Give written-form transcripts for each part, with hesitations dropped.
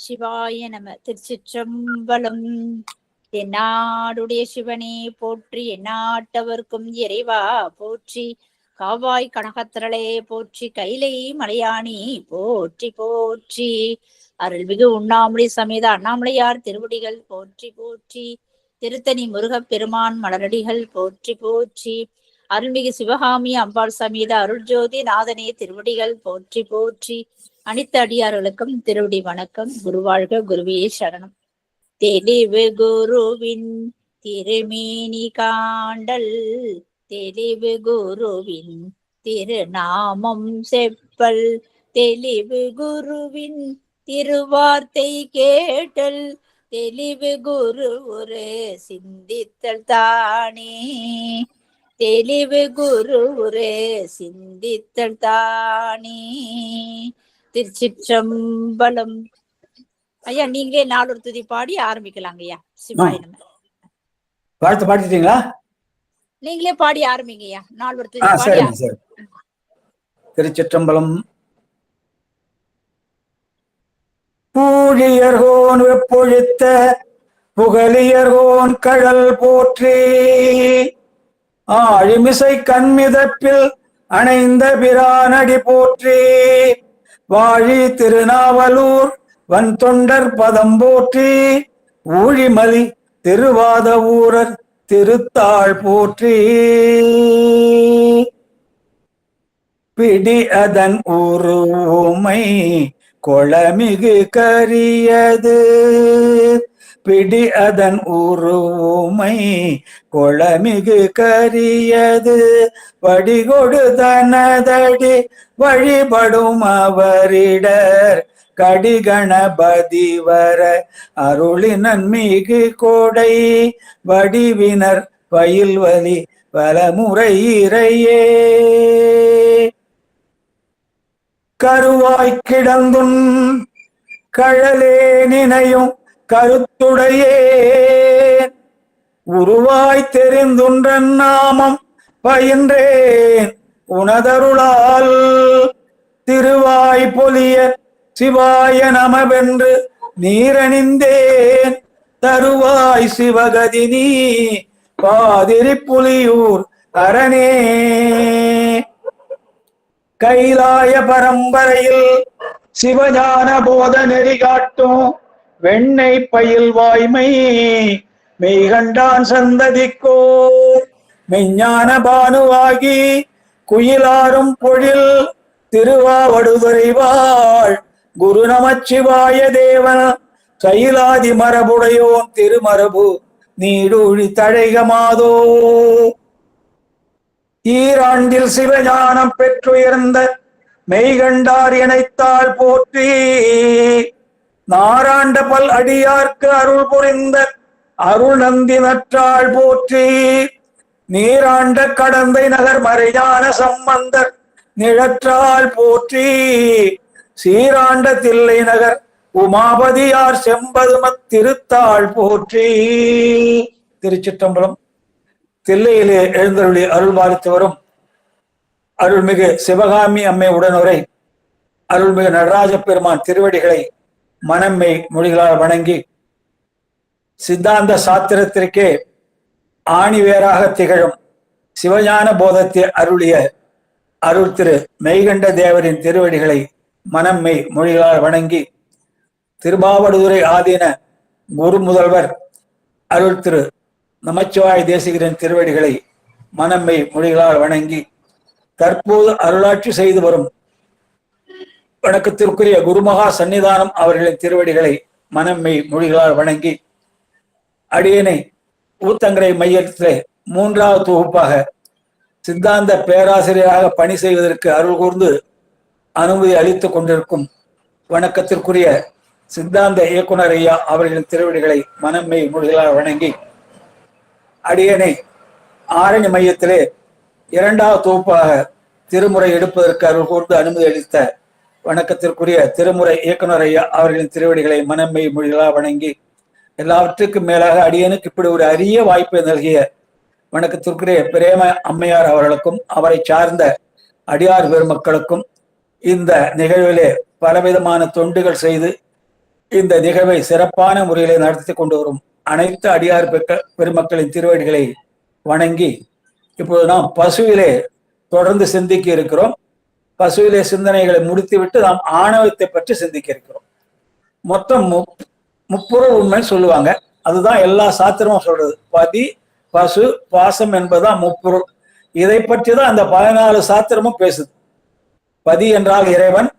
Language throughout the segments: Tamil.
சிவாய நம. திருச்சிற்றம்பலம். தென்னாடுடைய சிவனே போற்றி, எந்நாட்டவர்க்கும் இறைவா போற்றி, காவாய் கனகத்திரளே போற்றி, கைலை மலையானி போற்றி போற்றி, அருள்மிகு உண்ணாமலை சமேத அண்ணாமலையார் திருவடிகள் போற்றி போற்றி, திருத்தணி முருகப் பெருமான் மலரடிகள் போற்றி போற்றி, அருள்மிகு சிவகாமி அம்பாள் சமேத அருள்ஜோதி நாதனே திருவடிகள் போற்றி போற்றி, அனைத்து அடியார்களுக்கும் திருவடி வணக்கம். குருவாழ்க, குருவே சரணம். தெளிவு குருவின் திருமேனி காண்டல், தெளிவு குருவின் திருநாமம் செப்பல், தெளிவு குருவின் திருவார்த்தை கேட்டல், தெளிவு குரு ஒரு சிந்தித்தல் தானே, தெளிவு குரு ஒரு சிந்தித்தல் தானே. திருச்சிற்றம்பலம். ஐயா, நீங்களே நாலொரு துதி பாடி ஆரம்பிக்கலாங்க ஐயா. சிவாய நம. வாழ்த்து பாடிட்டீங்களா? நீங்களே பாடி ஆரம்பிங்க ஐயா. நாலொரு துதி பாடி. திருச்சிற்றம்பலம். பூழியர்கோன் வெப்பொழித்த புகழியர்கோன் கழல் போற்றி, ஆழிமிசை கண்மிதப்பில் அணைந்த பிரானடி போற்றி, வாழி திருநாவலூர் வன் தொண்டர் பதம் போற்றி, ஊழிமலி திருவாத ஊரர் திருத்தாள் போற்றி, பிடி அதன் உருமை கொளமிகு கரியது, பிடி அதன் உருமை கொளமிகு கரியது, வடிகொடு தனதடி வழிபடும் அவரிடர், கடிகணபதி வர அருளினன் மிகு கோடை, வடிவினர் பயில்வலி வலமுறை இறையே, கருவாய் கிடந்துன் கழலே நினையும் கருத்துடையே, உருவாய் தெரிந்துன்றன் நாமம் பயின்றேன் உனதருளால், திருவாய் பொலிய சிவாய நமவென்று நீரணிந்தேன், தருவாய் சிவகதி நீ பாதிரி புலியூர் அரணே, கைலாய பரம்பரையில் சிவஞான போத நெறி காட்டும் வெண்ணை பயில் வாய்மை மெய்கண்டான் சந்ததிக்கோ, மெஞ்ஞான பானுவாகி குயிலாரும் பொழில் திருவாவடுதுறை வாழ் குரு நமச்சிவாய தேவன், கைலாதி மரபுடையோன் திருமரபு நீடூழி தழைகமாதோ, ஈராண்டில் சிவஞானம் பெற்றுயர்ந்த மெய்கண்டார் இணைத்தாள் போற்றி, நாராண்ட பல் அடியார்க்கு அருள் புரிந்த அருள் நந்தி நற்றாள் போற்றி, நீராண்ட கடந்தை நகர் மறைஞான சம்பந்தர் நிழற்றாள் போற்றி, சீராண்ட தில்லை நகர் உமாபதியார் செம்பதுமத் திருத்தாள் போற்றி. திருச்சிற்றம்பலம். தில்லையிலே எழுந்தருளி அருள் பாலித்து வரும் அருள்மிகு சிவகாமி அம்மை உடனுரை அருள்மிகு நடராஜ பெருமான் திருவடிகளை மனம்மை மொழிகளால் வணங்கி, சித்தாந்த சாத்திரத்திற்கே ஆணிவேராக திகழும் சிவஞான போதத்தை அருளிய அருள் திரு மெய்கண்ட தேவரின் திருவடிகளை மனம்மை மொழிகளால் வணங்கி, திருபாவடுதுறை ஆதீன குரு முதல்வர் அருள் திரு நமச்சிவாய தேசிகரின் திருவடிகளை மனம்மை மொழிகளால் வணங்கி, தற்போது அருளாட்சி செய்து வரும் வணக்கத்திற்குரிய குருமகா சன்னிதானம் அவர்களின் திருவடிகளை மனம்மை மொழிகளால் வணங்கி, அடியனை ஊத்தங்கரை மையத்திலே 3வது தொகுப்பாக சித்தாந்த பேராசிரியராக பணி செய்வதற்கு அருள் கூர்ந்து அனுமதி அளித்துக் கொண்டிருக்கும் வணக்கத்திற்குரிய சித்தாந்த இயக்குனர் ஐயா அவர்களின் திருவடிகளை மனம்மை மொழிகளால் வணங்கி, அடியனை ஆரணி மையத்திலே 2வது தொகுப்பாக திருமுறை எடுப்பதற்கு அருள் கூர்ந்து அனுமதி அளித்த வணக்கத்திற்குரிய திருமுறை இயக்குனர் ஐயா அவர்களின் திருவடிகளை மனம்மை மொழிகளால் வணங்கி, எல்லாவற்றுக்கும் மேலாக அடியனுக்கு இப்படி ஒரு அரிய வாய்ப்பை நல்கிய வணக்கத்திற்குரிய பிரேம அம்மையார் அவர்களுக்கும் அவரை சார்ந்த அடியார் பெருமக்களுக்கும் இந்த நிகழ்விலே பலவிதமான தொண்டுகள் செய்து இந்த நிகழ்வை சிறப்பான முறையிலே நடத்தி கொண்டு வரும் அனைத்து அடியார் பெருமக்களின் திருவடிகளை வணங்கி இப்போது நாம் பசுவிலே தொடர்ந்து சிந்திக்க இருக்கிறோம். பசுவிலே சிந்தனைகளை முடித்துவிட்டு நாம் ஆணவத்தை பற்றி சிந்திக்க இருக்கிறோம். மொத்தம் முப்புறம் உண்மை சொல்லுவாங்க. அதுதான் எல்லா சாத்திரமும் சொல்றது. பதி, பசு, பாசம் என்பதுதான் முப்பொருள். இதை பற்றி தான் அந்த 14 சாத்திரமும் பேசுது. பதி என்றால் இறைவன்,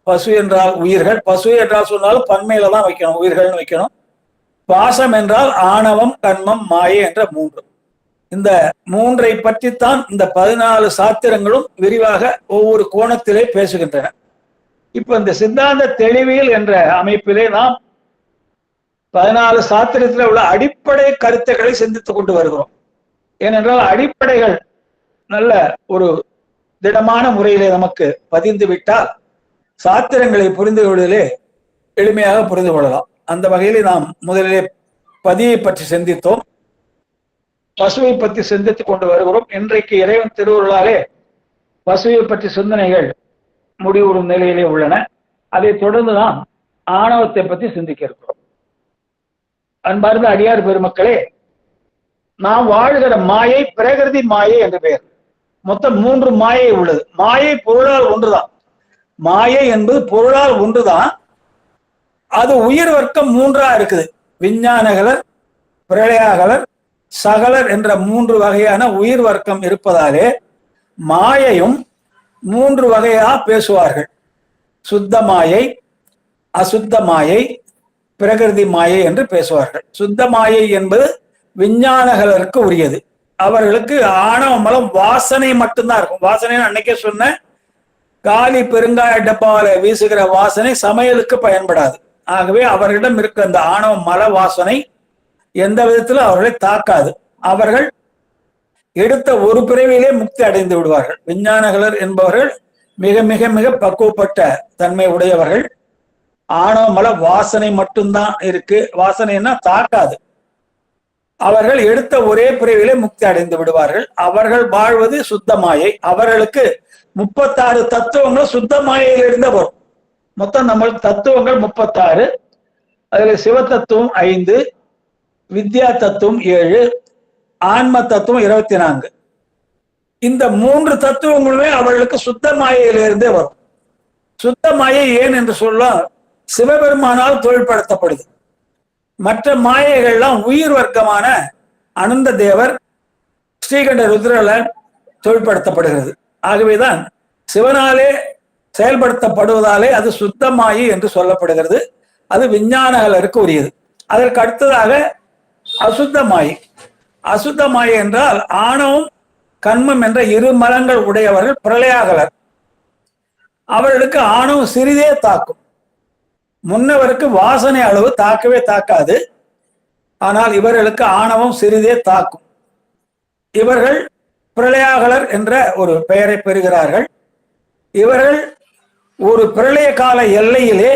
பசு என்றால் உயிர்கள். பசு என்றால் சொன்னாலும் பன்மையில தான் வைக்கணும், உயிர்கள்னு வைக்கணும். பாசம் என்றால் ஆணவம், கண்மம், மாயை என்ற 3. இந்த 3ஐ பற்றித்தான் இந்த 14 சாத்திரங்களும் விரிவாக ஒவ்வொரு கோணத்திலே பேசுகின்றன. இப்ப இந்த சித்தாந்த தெளிவியல் என்ற அமைப்பிலே நாம் 14 சாத்திரத்தில் உள்ள அடிப்படை கருத்துக்களை சிந்தித்துக் கொண்டு வருகிறோம். ஏனென்றால் அடிப்படைகள் நல்ல ஒரு திடமான முறையிலே நமக்கு பதிந்து விட்டால் சாத்திரங்களை புரிந்து கொள்வதிலே எளிமையாக புரிந்து கொள்ளலாம். அந்த வகையிலே நாம் முதலிலே பதியை பற்றி சிந்தித்தோம், பசுவை பற்றி சிந்தித்துக் கொண்டு வருகிறோம். இன்றைக்கு இறைவன் திருவுருளாலே பசுவை பற்றி சிந்தனைகள் முடிவுறும் நிலையிலே உள்ளன. அதை தொடர்ந்து நாம் ஆணவத்தை பற்றி சிந்திக்க இருக்கிறோம். அன்பார்ந்த அடியார் பெருமக்களே, நாம் வாழ்கிற மாயை பிரகிருதி மாயை என்று பெயர். மொத்தம் 3 மாயை உள்ளது. மாயை பொருளால் ஒன்றுதான். மாயை என்பது பொருளால் ஒன்றுதான். அது உயிர் வர்க்கம் 3ஆ இருக்குது. விஞ்ஞானகலர், பிரளயாகலர், சகலர் என்ற 3 வகையான உயிர் வர்க்கம் இருப்பதாலே மாயையும் 3 வகையா பேசுவார்கள். சுத்த மாயை, அசுத்த மாயை, பிரகிருதி மாயை என்று பேசுவார்கள். சுத்த மாயை என்பது விஞ்ஞானகலருக்கு உரியது. அவர்களுக்கு ஆணவ மலம் வாசனை மட்டும்தான் இருக்கும். வாசனை அன்னைக்கே சொன்ன காலி பெருங்காய டப்பாவில வீசுகிற வாசனை சமையலுக்கு பயன்படாது. ஆகவே அவர்களிடம் இருக்க அந்த ஆணவ மல வாசனை எந்த விதத்திலும் அவர்களை தாக்காது. அவர்கள் எடுத்த ஒரு பிறவியிலே முக்தி அடைந்து விடுவார்கள். விஞ்ஞானகலர் என்பவர்கள் மிக மிக மிக பக்குவப்பட்ட தன்மை உடையவர்கள். ஆணவ மல வாசனை மட்டும்தான் இருக்கு. வாசனைன்னா தாக்காது. அவர்கள் எடுத்த ஒரே பிறவிலே முக்தி அடைந்து விடுவார்கள். அவர்கள் வாழ்வது சுத்தமாயை. அவர்களுக்கு 36 தத்துவங்கள் சுத்தமாயிலிருந்து வரும். மொத்தம் நம்ம தத்துவங்கள் 36. அதுல சிவ தத்துவம் 5, வித்யா தத்துவம் 7, ஆன்ம தத்துவம் 24. இந்த 3 தத்துவங்களுமே அவர்களுக்கு சுத்தமாயிலிருந்தே வரும். சுத்தமாயை ஏன் என்று சொல்ல சிவபெருமானால் தொழில்படுத்தப்படுது. மற்ற மாயைகள்லாம் உயிர் வர்க்கமான அனந்த தேவர், ஸ்ரீகண்ட ருத்ரலால் தொழில்படுத்தப்படுகிறது. ஆகவேதான் சிவனாலே செயல்படுத்தப்படுவதாலே அது சுத்தமாயி என்று சொல்லப்படுகிறது. அது விஞ்ஞானகலருக்கு உரியது. அதற்கு அடுத்ததாக அசுத்தமாயி. அசுத்தமாயி என்றால் ஆணவம், கண்மம் என்ற 2 மலங்கள் உடையவர்கள் பிரளயாகலர். அவர்களுக்கு ஆணவம் சிறிதே தாக்கும். முன்னவருக்கு வாசனை அளவு தாக்கவே தாக்காது. ஆனால் இவர்களுக்கு ஆணவம் சிறிதே தாக்கும். இவர்கள் பிரளயாகலர் என்ற ஒரு பெயரை பெறுகிறார்கள். இவர்கள் ஒரு பிரளய கால எல்லையிலே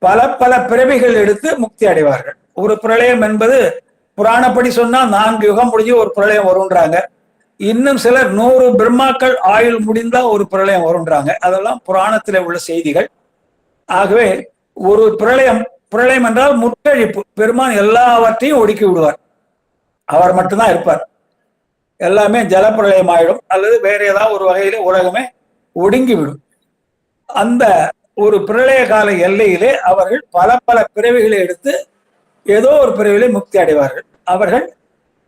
பல பல பிறவிகள் எடுத்து முக்தி அடைவார்கள். ஒரு பிரளயம் என்பது புராணப்படி சொன்னா 4 யுகம் முடிஞ்சு ஒரு பிரளயம் வருன்றாங்க. இன்னும் சிலர் 100 பிரம்மாக்கள் ஆயுள் முடிந்தா ஒரு பிரளயம் வருன்றாங்க. அதெல்லாம் புராணத்திலே உள்ள செய்திகள். ஆகவே ஒரு பிரளயம் என்றால் முற்றழிப்பு. பெருமான் எல்லாவற்றையும் ஒடுக்கி விடுவார். அவர் மட்டும்தான் இருப்பார். எல்லாமே ஜலப்பிரளயம் ஆயிடும் அல்லது வேற ஏதாவது ஒரு வகையிலே உலகமே ஒடுங்கிவிடும். அந்த ஒரு பிரளய கால எல்லையிலே அவர்கள் பல பல பிறவிகளை எடுத்து ஏதோ ஒரு பிறவிலே முக்தி அடைவார்கள். அவர்கள்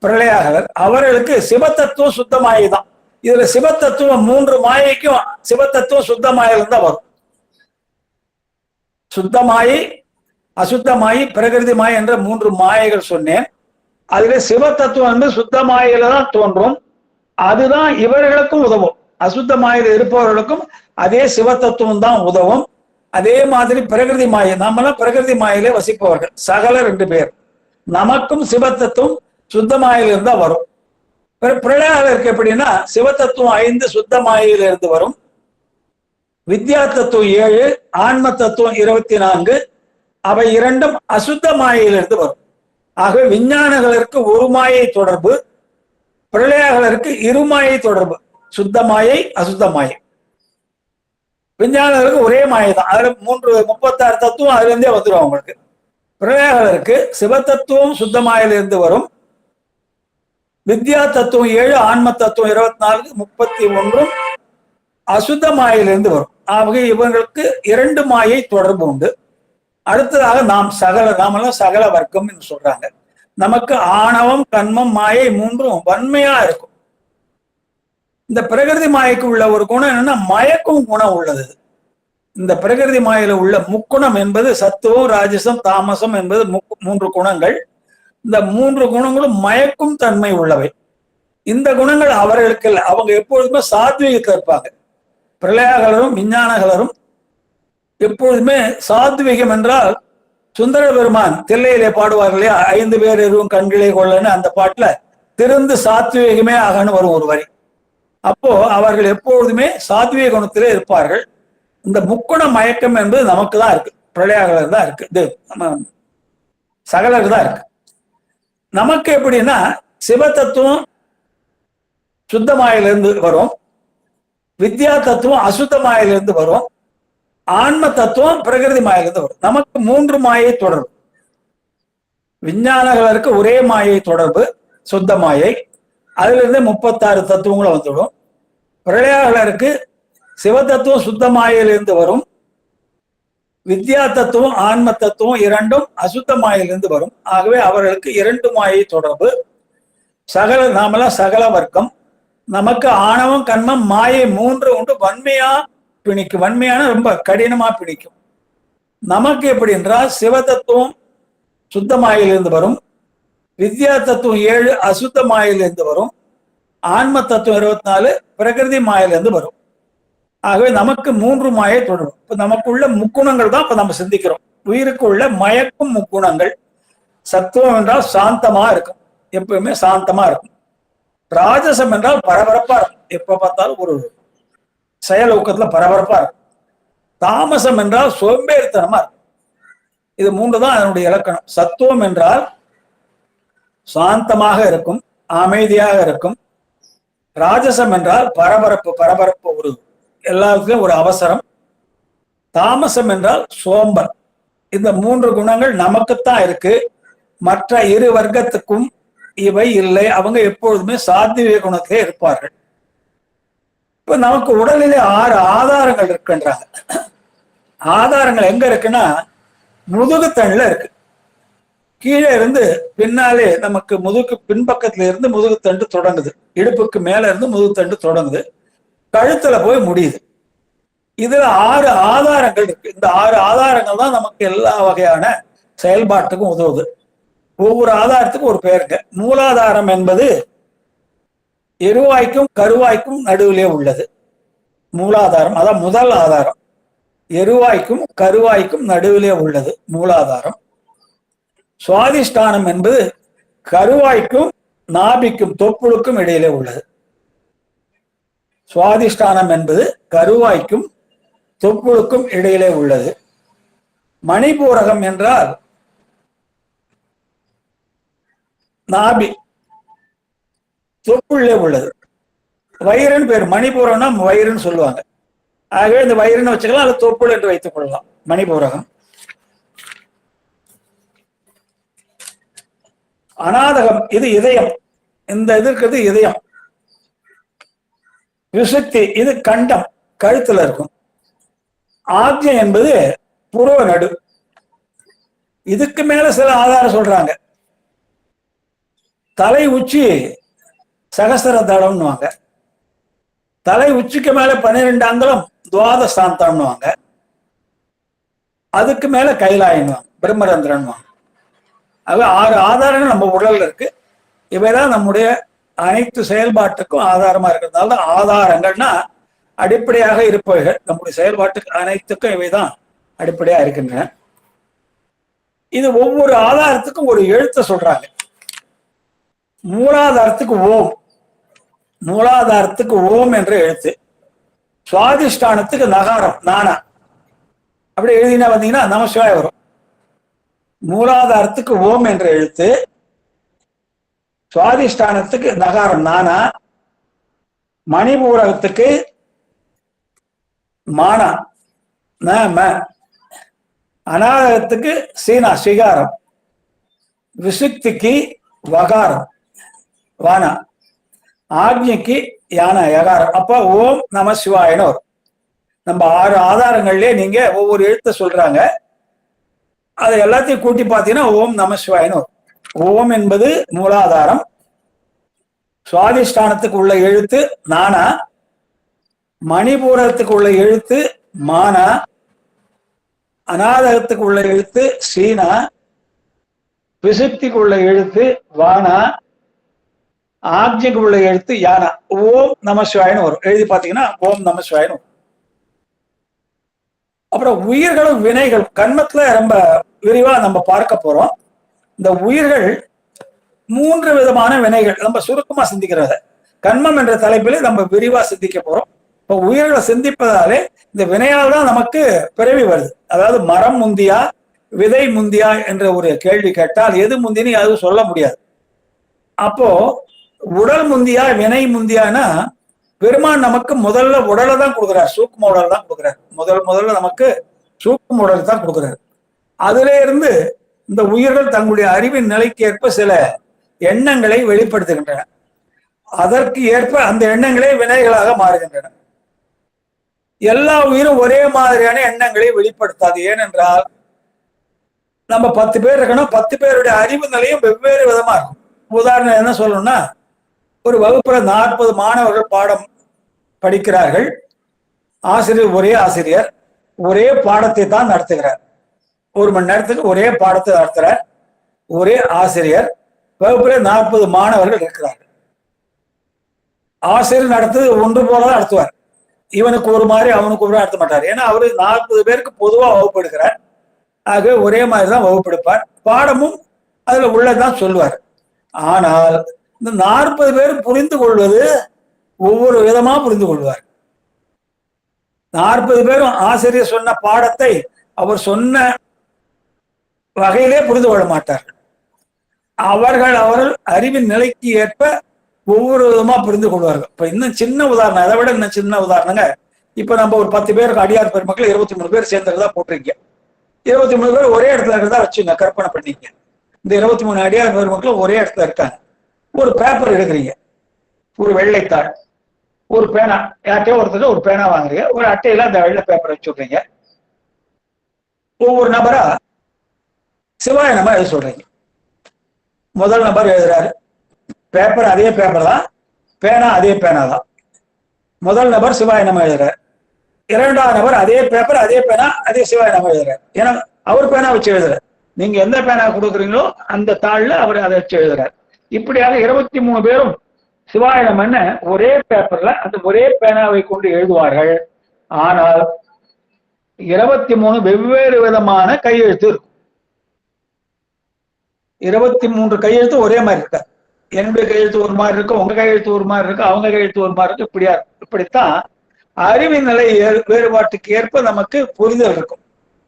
பிரளயாகலர். அவர்களுக்கு சிவத்தத்துவம் சுத்தமாயை தான். இதுல சிவத்தத்துவம் 3 மாயைக்கும் சிவத்தத்துவம் சுத்தமாயில தான் வரும். சுத்தமாயை, அசுத்தமாயி, பிரகிருதி மாயை என்ற 3 மாயைகள் சொன்னேன். அதுல சிவ தத்துவம் வந்து சுத்த மாயில தான் தோன்றும். அதுதான் இவர்களுக்கும் உதவும். அசுத்த மாயில இருப்பவர்களுக்கும் அதே சிவ தத்துவம் தான் உதவும். அதே மாதிரி பிரகிருதி மாயை, நம்மளாம் பிரகிருதி மாயிலே வசிப்பவர்கள், சகலர் 2 பேர். நமக்கும் சிவ தத்துவம் சுத்த மாயிலிருந்து தான் வரும். பிரளயாகலருக்கு எப்படின்னா சிவ தத்துவம் 5 சுத்த மாயிலிருந்து வரும். வித்யா தத்துவம் 7, ஆன்ம தத்துவம் 24. அவை 2ம் அசுத்த மாயிலிருந்து வரும். ஆகவே விஞ்ஞானங்களுக்கு 1 மாயை தொடர்பு, பிரளயாகலருக்கு 2 மாயை தொடர்பு, சுத்த மாயை, அசுத்த மாயை. விஞ்ஞானங்களுக்கு ஒரே மாயை தான். அதுல 36 தத்துவம் அதுல இருந்தே வந்துடும் அவங்களுக்கு. பிரளயாகலருக்கு சிவத்தத்துவம் சுத்த மாயிலிருந்து வரும், வித்யா தத்துவம் 7, ஆன்ம தத்துவம் 24, 31 அசுத்த மாயிலிருந்து வரும். ஆக இவங்களுக்கு 2 மாயை தொடர்பு உண்டு. அடுத்ததாக நாமெல்லாம் சகல வர்க்கம் என்று சொல்றாங்க. நமக்கு ஆணவம், கண்மம், மாயை 3ம் வன்மையா இருக்கும். இந்த பிரகிருதி மாயைக்கு உள்ள ஒரு குணம் என்னன்னா மயக்கும் குணம் உள்ளது. இந்த பிரகிருதி மாயில உள்ள முக்குணம் என்பது சத்துவம், ராஜசம், தாமசம் என்பது 3 குணங்கள். இந்த 3 குணங்களும் மயக்கும் தன்மை உள்ளவை. இந்த குணங்கள் அவர்களுக்கு இல்லை. அவங்க எப்பொழுதுமே சாத்வீகத்தில் இருப்பாங்க. பிரளயாகலரும் விஞ்ஞானகலரும் எப்பொழுதுமே சாத்வீகம் என்றால், சுந்தர பெருமான் தில்லையிலே பாடுவார்கள் இல்லையா, 5 பேர் எதுவும் கண்களை கொள்ளன்னு அந்த பாட்டுல திருந்து சாத்வீகமே ஆகன்னு வரும் ஒரு வரி. அப்போ அவர்கள் எப்பொழுதுமே சாத்வீக குணத்திலே இருப்பார்கள். இந்த முக்குண மயக்கம் என்பது நமக்கு தான் இருக்கு, பிரளயாகலர் தான் இருக்கு, இது சகலருக்கு தான் இருக்கு. நமக்கு எப்படின்னா சிவ தத்துவம் சுத்த மாயிலிருந்து வரும், வித்யா தத்துவம் அசுத்த மாயிலிருந்து வரும், ஆன்ம தத்துவம் பிரகிருதி மாயிலிருந்து வரும். நமக்கு 3 மாயை தொடர்பு. விஞ்ஞானங்களுக்கு ஒரே மாயை தொடர்பு, சுத்த மாயை. அதுல இருந்து 36 தத்துவங்களும் வந்துடும். பிரளயாகலருக்கு சிவ தத்துவம் சுத்த மாயிலிருந்து வரும், வித்யா தத்துவம் ஆன்ம தத்துவம் 2ம் அசுத்த மாயிலிருந்து வரும். ஆகவே அவர்களுக்கு 2 மாயை தொடர்பு. நாமெல்லாம் சகல வர்க்கம். நமக்கு ஆணவம், கண்மம், மாயை 3 உண்டு. வன்மையா பிணிக்கும், வன்மையான ரொம்ப கடினமா பிடிக்கும். நமக்கு எப்படி என்றால் சிவ தத்துவம் சுத்த மாயிலிருந்து வரும், வித்யா தத்துவம் 7 அசுத்த மாயிலிருந்து வரும், ஆன்ம தத்துவம் 24 பிரகிருதி மாயிலிருந்து வரும். ஆகவே நமக்கு 3 மாயை தொடரும். இப்ப நமக்குள்ள முக்குணங்கள் தான் இப்ப நம்ம சிந்திக்கிறோம். உயிருக்கு உள்ள மயக்கும் முக்குணங்கள். சத்துவம் என்றால் சாந்தமா இருக்கும், எப்பவுமே சாந்தமா இருக்கும். ராஜசம் என்றால் பரபரப்பா இருக்கும், எப்ப பார்த்தாலும் ஒரு செயல் ஊக்கத்துல பரபரப்பா இருக்கும். தாமசம் என்றால் சோம்பேறித்தனமா இருக்கும். இது 3 தான் அதனுடைய இலக்கணம். சத்துவம் என்றால் சாந்தமாக இருக்கும், அமைதியாக இருக்கும். ராஜசம் என்றால் பரபரப்பு, ஒரு எல்லாத்துலயும் ஒரு அவசரம். தாமசம் என்றால் சோம்பல். இந்த 3 குணங்கள் நமக்குத்தான் இருக்கு, மற்ற இரு வர்க்கத்துக்கும் இவை இல்லை. அவங்க எப்பொழுதுமே சாத்வீக குணத்திலே இருப்பார்கள். இப்ப நமக்கு உடலிலே 6 ஆதாரங்கள் இருக்குன்றாங்க. ஆதாரங்கள் எங்க இருக்குன்னா முதுகுத்தண்டுல இருக்கு. கீழே இருந்து பின்னாலே நமக்கு பின்பக்கத்துல இருந்து முதுகுத்தண்டு தொடங்குது, இடுப்புக்கு மேல இருந்து முதுகுத்தண்டு தொடங்குது, கழுத்துல போய் முடியுது. இதுல 6 ஆதாரங்கள் இருக்கு. இந்த 6 ஆதாரங்கள் தான் நமக்கு எல்லா வகையான செயல்பாட்டுக்கும் உதவுது. ஒவ்வொரு ஆதாரத்துக்கும் ஒரு பேருங்க. மூலாதாரம் என்பது எருவாய்க்கும் கருவாய்க்கும் நடுவிலே உள்ளது. மூலாதாரம் அதான் முதல் ஆதாரம். எருவாய்க்கும் கருவாய்க்கும் நடுவிலே உள்ளது மூலாதாரம். சுவாதிஷ்டானம் என்பது கருவாய்க்கும் நாபிக்கும் தொப்புளுக்கும் இடையிலே உள்ளது. சுவாதிஷ்டானம் என்பது கருவாய்க்கும் தொப்புளுக்கும் இடையிலே உள்ளது. மணிபூரகம் என்றால் நாபி தொப்புள்ளே உள்ளது. வயிறுன்னு பேர். மணிபூரம்னா வயிறுன்னு சொல்லுவாங்க. ஆகவே இந்த வயிறுன்னு வச்சுக்கலாம், அது தொப்புள் என்று வைத்துக் கொள்ளலாம். மணிபூரகம். அநாதகம் இது இதயம். இந்த இது இருக்கிறது இதயம். விசுத்தி இது கண்டம், கழுத்துல இருக்கும். ஆக்ஞை என்பது புருவ நடு. இதுக்கு மேல சில ஆதாரம் சொல்றாங்க. தலை உச்சி சகசர தளம்னுவாங்க. தலை உச்சிக்கு மேல 12 அங்குலம் துவாதசாந்தம்னுவாங்க. அதுக்கு மேல கைலாயன்வாங்க, பிரம்மரந்திரன்வாங்க. அது 6 ஆதாரங்கள் நம்ம உடல்ல இருக்கு. இவைதான் நம்முடைய அனைத்து செயல்பாட்டுக்கும் ஆதாரமா இருக்கிறதுனால தான் ஆதாரங்கள்னா அடிப்படையாக இருப்பவைகள். நம்முடைய செயல்பாட்டுக்கு அனைத்துக்கும் இவைதான் அடிப்படையா இருக்கின்றன. இது ஒவ்வொரு ஆதாரத்துக்கும் ஒரு எழுத்த சொல்றாங்க. மூலாதாரத்துக்கு ஓம், மூலாதாரத்துக்கு ஓம் என்ற எழுத்து. சுவாதிஷ்டானத்துக்கு நகாரம், நானா. அப்படி எழுதினா வந்தீங்கன்னா நமசிவாய வரும். மூலாதாரத்துக்கு ஓம் என்ற எழுத்து, சுவாதிஷ்டானத்துக்கு நகாரம் நானா, மணிபூரகத்துக்கு மானா ந ம. அநாதகத்துக்கு சீனா ஸ்ரீகாரம், விசுக்திக்கு வகாரம் வானா, ஆக்ஞைக்கு யானா யகாரம். அப்ப ஓம் நம சிவாயன்னு வரும். நம்ம 6 ஆதாரங்கள்லயே நீங்க ஒவ்வொரு எழுத்த சொல்றாங்க, அதை எல்லாத்தையும் கூட்டி பார்த்தீங்கன்னா ஓம் நம சிவாயன்னு வரும். ஓம் என்பது மூலாதாரம், சுவாதிஷ்டானத்துக்கு உள்ள எழுத்து நானா, மணிபூரத்துக்கு உள்ள எழுத்து மானா, அநாதகத்துக்கு உள்ள எழுத்து சீனா, விசுப்திக்கு உள்ள எழுத்து வானா, ஆக்ஞைக்கு உள்ள எழுத்து யானா. ஓம் நம சிவாயன்னு வரும். எழுதி பார்த்தீங்கன்னா ஓம் நம சிவாயன்னு. அப்புறம் உயிர்களும் வினைகள் கண்மத்துல ரொம்ப விரிவா நம்ம பார்க்க போறோம். இந்த உயிர்கள் 3 விதமான வினைகள் நம்ம சுருக்கமா சிந்திக்கிறத கண்மம் என்ற தலைப்பில் நம்ம விரிவா சிந்திக்க போறோம். இப்போ உயிர்களை சிந்திப்பதாலே இந்த வினையால் தான் நமக்கு பிறவி வருது. அதாவது மரம் முந்தியா விதை முந்தியா என்ற ஒரு கேள்வி கேட்டால் எது முந்தின்னு யாரும் சொல்ல முடியாது. அப்போ உடல் முந்தியா வினை முந்தியானா பெருமான் நமக்கு முதல்ல உடலை தான் கொடுக்குறார், சூக்கும உடல் தான் கொடுக்குறார். முதல்ல நமக்கு சூக்கும உடல் தான் கொடுக்குறாரு. அதுல இருந்து இந்த உயிர்கள் தங்களுடைய அறிவின் நிலைக்கு ஏற்ப சில எண்ணங்களை வெளிப்படுத்துகின்றன. அதற்கு ஏற்ப அந்த எண்ணங்களே வினைகளாக மாறுகின்றன. எல்லா உயிரும் ஒரே மாதிரியான எண்ணங்களை வெளிப்படுத்தாது. ஏனென்றால் நம்ம 10 பேர் இருக்கணும், 10 பேருடைய அறிவு நிலையும் வெவ்வேறு விதமா இருக்கும். உதாரணம் என்ன சொல்லணும்னா, ஒரு வகுப்புல 40 மாணவர்கள் பாடம் படிக்கிறார்கள். ஆசிரியர் ஒரே ஆசிரியர் ஒரே பாடத்தை தான் நடத்துகிறார். 1 மணி நேரத்துக்கு ஒரே பாடத்தை நடத்துறார் ஒரே ஆசிரியர். வகுப்புல 40 மாணவர்கள் இருக்கிறார்கள். ஆசிரியர் நடத்துறது ஒன்று போலதான் நடத்துவார். இவனுக்கு ஒரு மாதிரி அவனுக்கு ஒரு நடத்த மாட்டார். ஏன்னா அவரு 40 பேருக்கு பொதுவா வகுப்பு எடுக்கிறார். ஆகவே ஒரே மாதிரி தான் வகுப்பு எடுப்பார். பாடமும் அதுல உள்ளதான் சொல்லுவார். ஆனால் இந்த 40 பேர் புரிந்து கொள்வது ஒவ்வொரு விதமா புரிந்து கொள்வார். 40 பேரும் ஆசிரியர் சொன்ன பாடத்தை அவர் சொன்ன வகையிலே புரிந்து கொள்ள மாட்டார்கள். அவர்கள் அறிவின் நிலைக்கு ஏற்ப ஒவ்வொரு விதமா புரிந்து கொள்வார்கள். இப்ப இன்னும் சின்ன உதாரணம், அதை விட இன்னும் சின்ன உதாரணங்க, இப்ப நம்ம ஒரு 10 பேருக்கு அடியார் பெருமக்கள் 23 பேர் சேர்ந்ததா போட்டிருக்கீங்க. 23 பேர் ஒரே இடத்துல இருக்கிறதா வச்சுங்க, கற்பனை பண்ணிக்க. இந்த 23 அடியார் பெருமக்கள் ஒரே இடத்துல இருக்காங்க. ஒரு பேப்பர் எடுக்கிறீங்க, ஒரு வெள்ளைத்தாள், ஒரு பேனா, யார்ட்டையோ ஒருத்தர் ஒரு பேனா வாங்குறீங்க, ஒரு அட்டையில அந்த வெள்ளை பேப்பர் வச்சுடுறீங்க. ஒவ்வொரு நபரா சிவாய நம எழுத சொல்றீங்க. முதல் நபர் எழுதுறாரு, பேப்பர் அதே பேப்பர் தான், பேனா அதே பேனா தான். முதல் நபர் சிவாய நம எழுதுறாரு. 2ஆவது நபர் அதே பேப்பர் அதே பேனா அதே சிவாய நம எழுதுறாரு. ஏன்னா அவர் பேனா வச்சு எழுதுறாரு. நீங்க எந்த பேனா கொடுக்குறீங்களோ அந்த தாள்ல அவர் அதை வச்சு எழுதுறாரு. இப்படியாக 23 பேரும் சிவாய நமன்னு ஒரே பேப்பர்ல அந்த ஒரே பேனாவை கொண்டு எழுதுவார்கள். ஆனால் 23 வெவ்வேறு விதமான கையெழுத்து இருக்கும். 23 கையெழுத்து ஒரே மாதிரி இருக்க. என்னுடைய கையெழுத்து ஒரு மாதிரி இருக்கு, உங்க கையெழுத்து ஒரு மாதிரி இருக்கு, அவங்க கையெழுத்து ஒரு மாதிரி இருக்கு. இப்படித்தான் அறிவின் நிலை வேறுபாட்டுக்கு ஏற்ப நமக்கு புரிதல் இருக்கும்.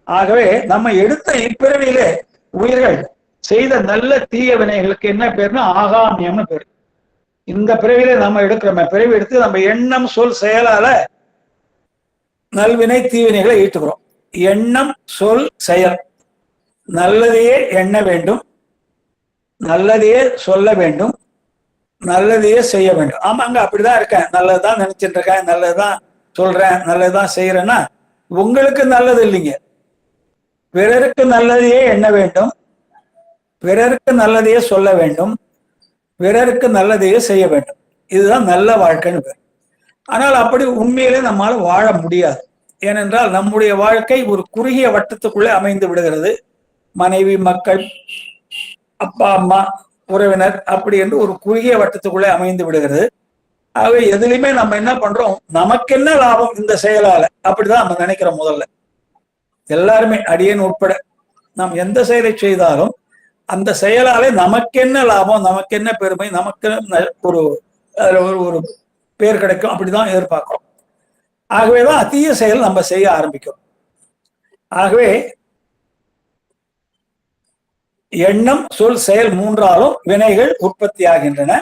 ஆகவே நம்ம எடுத்த இப்பிறவியிலே உயிர்கள் செய்த நல்ல தீய வினைகளுக்கு என்ன பேருன்னா ஆகாமியம்னு பேரு. இந்த பிறவியில நம்ம எடுக்கிறோமே, பிறவி எடுத்து நம்ம எண்ணம் சொல் செயலால நல்வினை தீவினைகளை ஈட்டுக்கிறோம். எண்ணம் சொல் செயல், நல்லதையே எண்ண வேண்டும், நல்லதையே சொல்ல வேண்டும், நல்லதையே செய்ய வேண்டும். ஆமாங்க, அப்படிதான் இருக்கேன், நல்லதுதான் நினைச்சிட்டு இருக்கேன், நல்லதுதான் சொல்றேன், நல்லதுதான் செய்யறேன்னா உங்களுக்கு நல்லது இல்லைங்க. பிறருக்கு நல்லதையே எண்ண வேண்டும், பிறருக்கு நல்லதையே சொல்ல வேண்டும், பிறருக்கு நல்லதையே செய்ய வேண்டும். இதுதான் நல்ல வாழ்க்கைன்னு பேர். ஆனால் அப்படி உண்மையிலே நம்மால வாழ முடியாது. ஏனென்றால் நம்முடைய வாழ்க்கை ஒரு குறுகிய வட்டத்துக்குள்ளே அமைந்து விடுகிறது. மனைவி, மக்கள், அப்பா அம்மா, உறவினர், அப்படி என்று ஒரு குறுகிய வட்டத்துக்குள்ளே அமைந்து விடுகிறது. ஆகவே எதுலையுமே நம்ம என்ன பண்றோம், நமக்கு என்ன லாபம் இந்த செயலால, அப்படிதான் நம்ம நினைக்கிறோம். முதல்ல எல்லாருமே அடியேன் உட்பட நாம் எந்த செயலை செய்தாலும் அந்த செயலாலே நமக்கு என்ன லாபம், நமக்கு என்ன பெருமை, நமக்கு ஒரு ஒரு பேர் கிடைக்கும், அப்படிதான் எதிர்பார்க்கிறோம். ஆகவேதான் தீய செயல் நம்ம செய்ய ஆரம்பிக்கிறோம். ஆகவே எண்ணம் சொல் செயல் 3ஆலும் வினைகள் உற்பத்தி ஆகின்றன.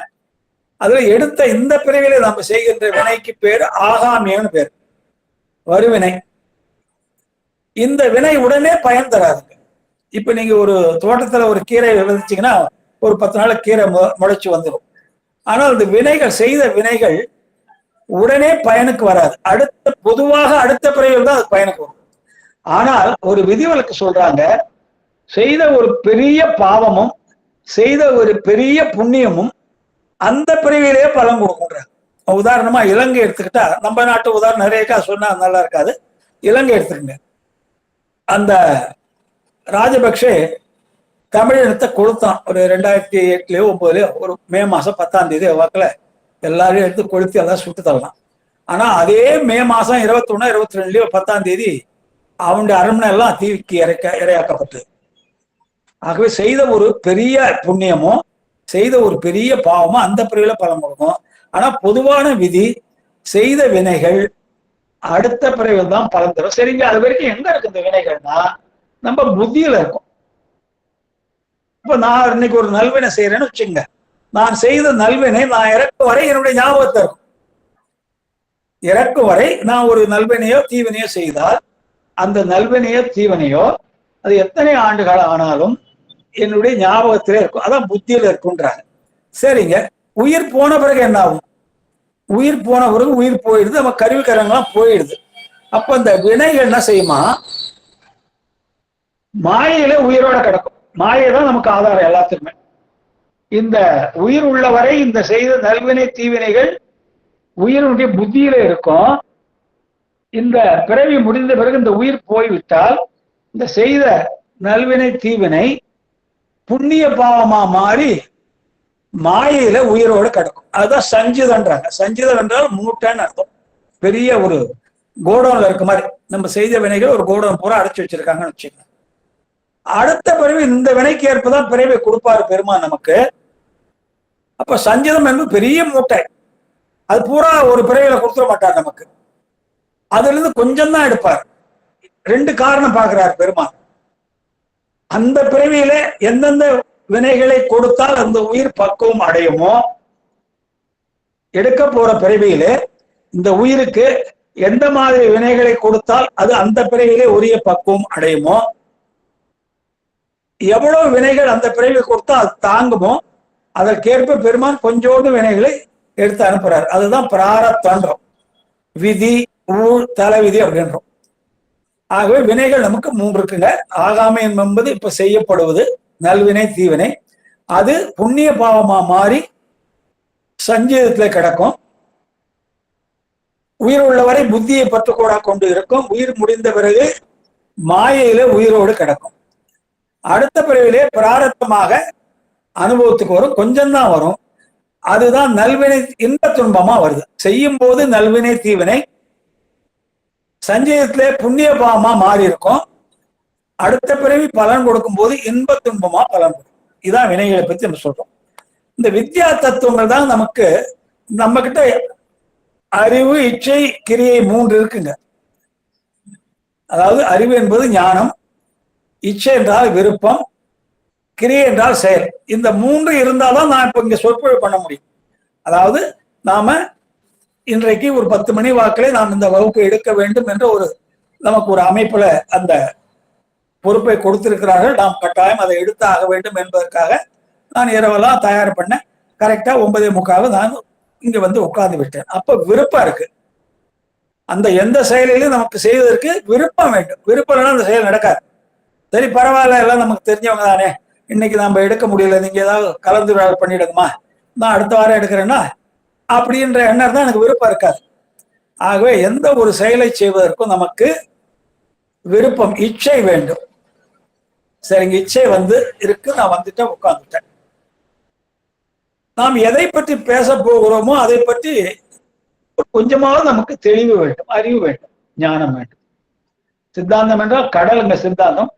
அதுல எடுத்த இந்த பிறவில நம்ம செய்கின்ற வினைக்கு பேரு ஆகாமியம்னு பேர், வருவினை. இந்த வினை உடனே பயன் தராதுங்க. இப்ப நீங்க ஒரு தோட்டத்துல ஒரு கீரை விதைச்சீங்கன்னா ஒரு 10 நாள் கீரை முளைச்சு வந்துடும். ஆனால் இந்த வினைகள், செய்த வினைகள் உடனே பயனுக்கு வராது. பொதுவாக அடுத்த பிறவியில் தான் அது பயனுக்கு வரும். ஆனால் ஒரு விதிவிலக்கு சொல்றாங்க, செய்த ஒரு பெரிய பாவமும் செய்த ஒரு பெரிய புண்ணியமும் அந்த பிறவியிலேயே பலன் கொடுக்குன்றாங்க. உதாரணமா இலங்கை எடுத்துக்கிட்டா, நம்ம நாட்டு உதாரணம் நிறைய சொன்னா நல்லா இருக்காது. இலங்கை எடுத்துக்கங்க. அந்த ராஜபக்ஷே தமிழினத்தை கொளுத்தான். ஒரு 2008லயோ 2009லயோ ஒரு மே மாசம் 10ஆம் தேதி வாக்குல எல்லாரையும் எடுத்து கொளுத்தி எல்லாம் சுட்டு தரலாம். ஆனா அதே மே மாசம் 21, 22லயோ 10ஆம் தேதி அவனுடைய அரண்மனை எல்லாம் தீவிக்கு இரையாக்கப்பட்டது. ஆகவே செய்த ஒரு பெரிய புண்ணியமோ செய்த ஒரு பெரிய பாவமோ அந்த பிரிவுல பலன் கொடுக்கும். ஆனா பொதுவான விதி, செய்த வினைகள் அடுத்த பிறவியில் தான் பலன் தரும். சரிங்க, அது வரைக்கும் எங்க இருக்கு இந்த வினைகள்னா நம்ம புத்தியில இருக்கும். இப்ப நான் இன்னைக்கு ஒரு நல்வினை செய்யறேன்னு வச்சுங்க, நான் செய்த நல்வினை நான் இறக்கும் வரை என்னுடைய ஞாபகத்தை இருக்கும். இறக்கும் வரை நான் ஒரு நல்வினையோ தீவினையோ செய்தால் அந்த நல்வினையோ தீவினையோ அது எத்தனை ஆண்டுகள் ஆனாலும் என்னுடைய ஞாபகத்திலே இருக்கும். அதான் புத்தியில இருக்குன்றாங்க. சரிங்க, உயிர் போன பிறகு என்ன ஆகும்? உயிர் போன பிறகு உயிர் போயிடுது, நம்ம கருவிக்கரங்கெல்லாம் போயிடுது. அப்ப இந்த வினைகள் என்ன செய்யுமா, மாயையில உயிரோட கிடக்கும். மாயை தான் நமக்கு ஆதாரம் எல்லாத்துக்குமே. இந்த உயிர் உள்ளவரை இந்த செய்த நல்வினை தீவினைகள் உயிரினுடைய புத்தியில இருக்கும். இந்த பிறவி முடிந்த பிறகு இந்த உயிர் போய்விட்டால் இந்த செய்த நல்வினை தீவினை புண்ணிய பாவமா மாறி மாயையில உயிரோடு கிடக்கும். அதுதான் சஞ்சிதன்றாங்க. சஞ்சிதம் என்றால் மூட்டைன்னு அர்த்தம். பெரிய ஒரு கோடவுன்ல இருக்க மாதிரி நம்ம செய்த வினைகள் ஒரு கோடவுன் பூரா அடைச்சு வச்சிருக்காங்கன்னு வச்சுக்கோங்க. அடுத்த பிறவி இந்த வினைக்கு ஏற்பதான் பிறவை கொடுப்பாரு பெருமான் நமக்கு. அப்ப சஞ்சிதம் என்பது பெரிய மூட்டை, அது பூரா ஒரு பிறவியில கொடுத்துட மாட்டார் நமக்கு. அதுல இருந்து கொஞ்சம் தான் எடுப்பார். 2 காரணம் பார்க்கிறார் பெருமான். அந்த பிறவியில எந்தெந்த வினைகளை கொடுத்தால் அந்த உயிர் பக்குவம் அடையுமோ, எடுக்க போற பிறவியிலே இந்த உயிருக்கு எந்த மாதிரி வினைகளை கொடுத்தால் அது அந்த பிறவியிலே உரிய பக்குவம் அடையுமோ, எவ்வளவு வினைகள் அந்த பிறவி கொடுத்தா அது தாங்குமோ அதற்கேற்ப பெருமான் கொஞ்சோண்டு வினைகளை எடுத்து அனுப்புறாரு. அதுதான் பிராரத்தன்றோம். விதி, ஊழ், தலைவிதி அப்படின்றோம். ஆகவே வினைகள் நமக்கு 3 இருக்குங்க. ஆகாமை என்பது இப்ப செய்யப்படுவது நல்வினை தீவினை. அது புண்ணிய பாவமா மாறி சஞ்சீதத்துல கிடக்கும். உயிர் உள்ளவரை புத்தியை பற்றுக்கோடா கொண்டு இருக்கும். உயிர் முடிந்த பிறகு மாயையில உயிரோடு கிடக்கும். அடுத்த பிறவிலே பிராரத்தமாக அனுபவத்துக்கு வரும், கொஞ்சம்தான் வரும். அதுதான் நல்வினை இன்ப துன்பமா வருது. செய்யும் போது நல்வினை தீவினை சஞ்சயத்திலே புண்ணிய பாவமா மாறி இருக்கும். அடுத்த பிறவி பலன் கொடுக்கும் போது இன்ப துன்பமா பலன் கொடுக்கும். இதான் வினைகளை பத்தி நம்ம சொல்றோம். இந்த வித்யா தத்துவங்கள் தான் நமக்கு, நம்ம கிட்ட அறிவு, இச்சை, கிரியை 3 இருக்குங்க. அதாவது அறிவு என்பது ஞானம், இச்சை என்றால் விருப்பம், கிரியை என்றால் செயல். இந்த 3 இருந்தால்தான் நான் இப்ப இங்க சொற்பொழிவு பண்ண முடியும். அதாவது நாம இன்றைக்கு ஒரு 10 மணி வாக்கிலே நாம் இந்த வகுப்பு எடுக்க வேண்டும் என்ற நமக்கு ஒரு அமைப்புல அந்த பொறுப்பை கொடுத்திருக்கிறார்கள். நாம் கட்டாயம் அதை எடுத்து ஆக வேண்டும் என்பதற்காக நான் இரவெல்லாம் தயார் பண்ண கரெக்டா 9:45 நான் இங்க வந்து உட்கார்ந்து விட்டேன். அப்ப விருப்பம் இருக்கு. அந்த எந்த செயலிலும் நமக்கு செய்வதற்கு விருப்பம் வேண்டும். விருப்பம் இல்லைன்னா அந்த செயல் நடக்காது. சரி, பரவாயில்ல, எல்லாம் நமக்கு தெரிஞ்சவங்க தானே, இன்னைக்கு நம்ம எடுக்க முடியல, நீங்க ஏதாவது கலந்துரையாடல் பண்ணிடுங்கம்மா, நான் அடுத்த வாரம் எடுக்கிறேன்னா அப்படின்ற எண்ணம் தான் எனக்கு விருப்பம் இருக்காது. ஆகவே எந்த ஒரு செயலை செய்வதற்கும் நமக்கு விருப்பம், இச்சை வேண்டும். சரிங்க, இச்சை இருக்கு, நான் வந்துட்டேன், உட்கார்ந்துட்டேன். நாம் எதை பற்றி பேச போகிறோமோ அதை பற்றி கொஞ்சமாவது நமக்கு தெளிவு வேண்டும், அறிவு வேண்டும், ஞானம் வேண்டும். சித்தாந்தம் என்றால் கடலுங்க சித்தாந்தம்.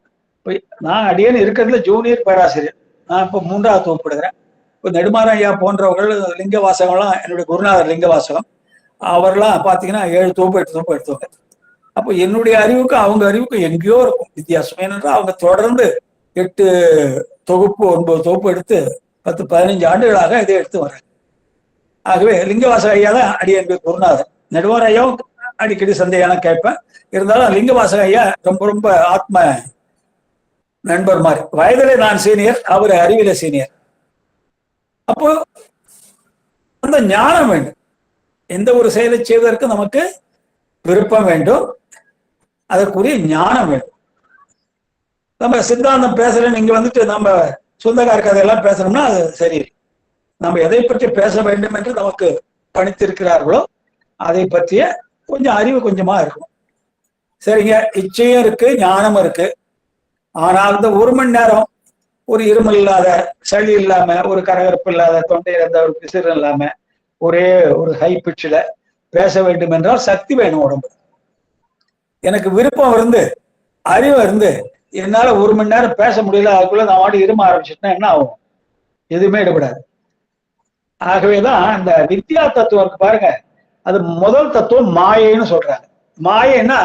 நான் அடியேன்னு இருக்கிறதுல ஜூனியர் பேராசிரியர். நான் இப்ப 3ஆவது வகுப்படுகிறேன். இப்போ நெடுமாறன் ஐயா போன்றவர்கள், லிங்க வாசகம்லாம் என்னுடைய குருநாதர் லிங்க வாசகம், அவர்லாம் பார்த்தீங்கன்னா 7 தொகுப்பு 8 தொகுப்பு எடுத்தவங்க. அப்போ என்னுடைய அறிவுக்கும் அவங்க அறிவுக்கும் எங்கேயோ இருக்கும் வித்தியாசம். ஏனென்றால் அவங்க தொடர்ந்து 8 தொகுப்பு 9 தொகுப்பு எடுத்து 10-15 ஆண்டுகளாக இதை எடுத்து வர்றாங்க. ஆகவே லிங்கவாசக ஐயா தான் அடியேன் குருநாதர். நெடுமாறன் ஐயாவும் அடிக்கடி சந்தேகம் கேட்பேன். இருந்தாலும் லிங்க வாசக ஐயா ரொம்ப ரொம்ப ஆத்ம நண்பர் மாதிரி. வயதிலே நான் சீனியர், அவர் அறிவில சீனியர். அப்போ அந்த ஞானம் வேண்டும். எந்த ஒரு செயலை செய்வதற்கு நமக்கு விருப்பம் வேண்டும், அதற்குரிய ஞானம் வேண்டும். நம்ம சித்தாந்தம் பேசுறேன், இங்க வந்துட்டு நம்ம சொந்தக்கார கதையெல்லாம் பேசணும்னா அது சரி. நம்ம எதை பற்றி பேச வேண்டும் என்று நமக்கு பணித்திருக்கிறார்களோ அதை பற்றிய கொஞ்சம் அறிவு கொஞ்சமா இருக்கும். சரிங்க, இச்சையும் இருக்கு, ஞானமும் இருக்கு. ஆனால் இந்த 1 மணி நேரம் ஒரு இருமல் இல்லாத, சளி இல்லாம, ஒரு கரகரப்பு இல்லாத, தொண்டையில இருந்த ஒரு பிசிறு இல்லாம, ஒரே ஒரு ஹை பிட்ச்ல பேச வேண்டும் என்றால் சக்தி வேணும் உடம்பு. எனக்கு விருப்பம் இருந்து அறிவு இருந்து என்னால 1 மணி நேரம் பேச முடியல, அதுக்குள்ள நான் வாடி இரும ஆரம்பிச்சுட்டேன்னா என்ன ஆகும்? எதுவுமே எடுபடாது. ஆகவேதான் இந்த வித்யா தத்துவம் பாருங்க, அது முதல் தத்துவம் மாயைன்னு சொல்றாங்க. மாயைன்னா